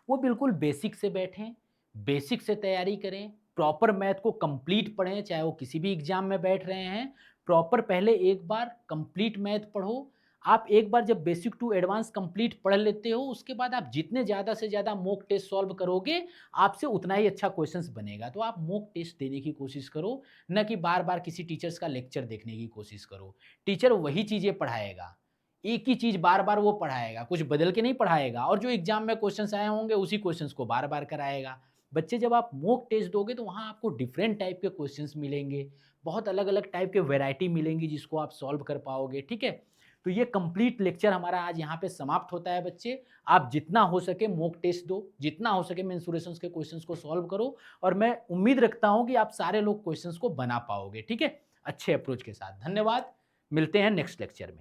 वो बिल्कुल बेसिक से बैठें, बेसिक से तैयारी करें, प्रॉपर मैथ को कंप्लीट पढ़ें, चाहे वो किसी भी एग्जाम में बैठ रहे हैं। प्रॉपर पहले एक बार कंप्लीट मैथ पढ़ो। आप एक बार जब बेसिक टू एडवांस कंप्लीट पढ़ लेते हो, उसके बाद आप जितने ज़्यादा से ज़्यादा मॉक टेस्ट सॉल्व करोगे, आपसे उतना ही अच्छा क्वेश्चंस बनेगा। तो आप मॉक टेस्ट देने की कोशिश करो, न कि बार बार किसी टीचर्स का लेक्चर देखने की कोशिश करो। टीचर वही चीज़ें पढ़ाएगा, एक ही चीज़ बार-बार वो पढ़ाएगा, कुछ बदल के नहीं पढ़ाएगा, और जो एग्ज़ाम में क्वेश्चन्स आए होंगे उसी क्वेश्चन्स को बार-बार कराएगा। बच्चे जब आप मॉक टेस्ट दोगे तो वहाँ आपको डिफरेंट टाइप के क्वेश्चन्स मिलेंगे, बहुत अलग-अलग टाइप के वैरायटी मिलेंगी जिसको आप सॉल्व कर पाओगे, ठीक है? तो ये कंप्लीट लेक्चर हमारा आज यहाँ पे समाप्त होता है बच्चे। आप जितना हो सके मॉक टेस्ट दो, जितना हो सके मेंसुरेशंस के क्वेश्चंस को सॉल्व करो, और मैं उम्मीद रखता हूँ कि आप सारे लोग क्वेश्चंस को बना पाओगे, ठीक है? अच्छे अप्रोच के साथ। धन्यवाद, मिलते हैं नेक्स्ट लेक्चर में।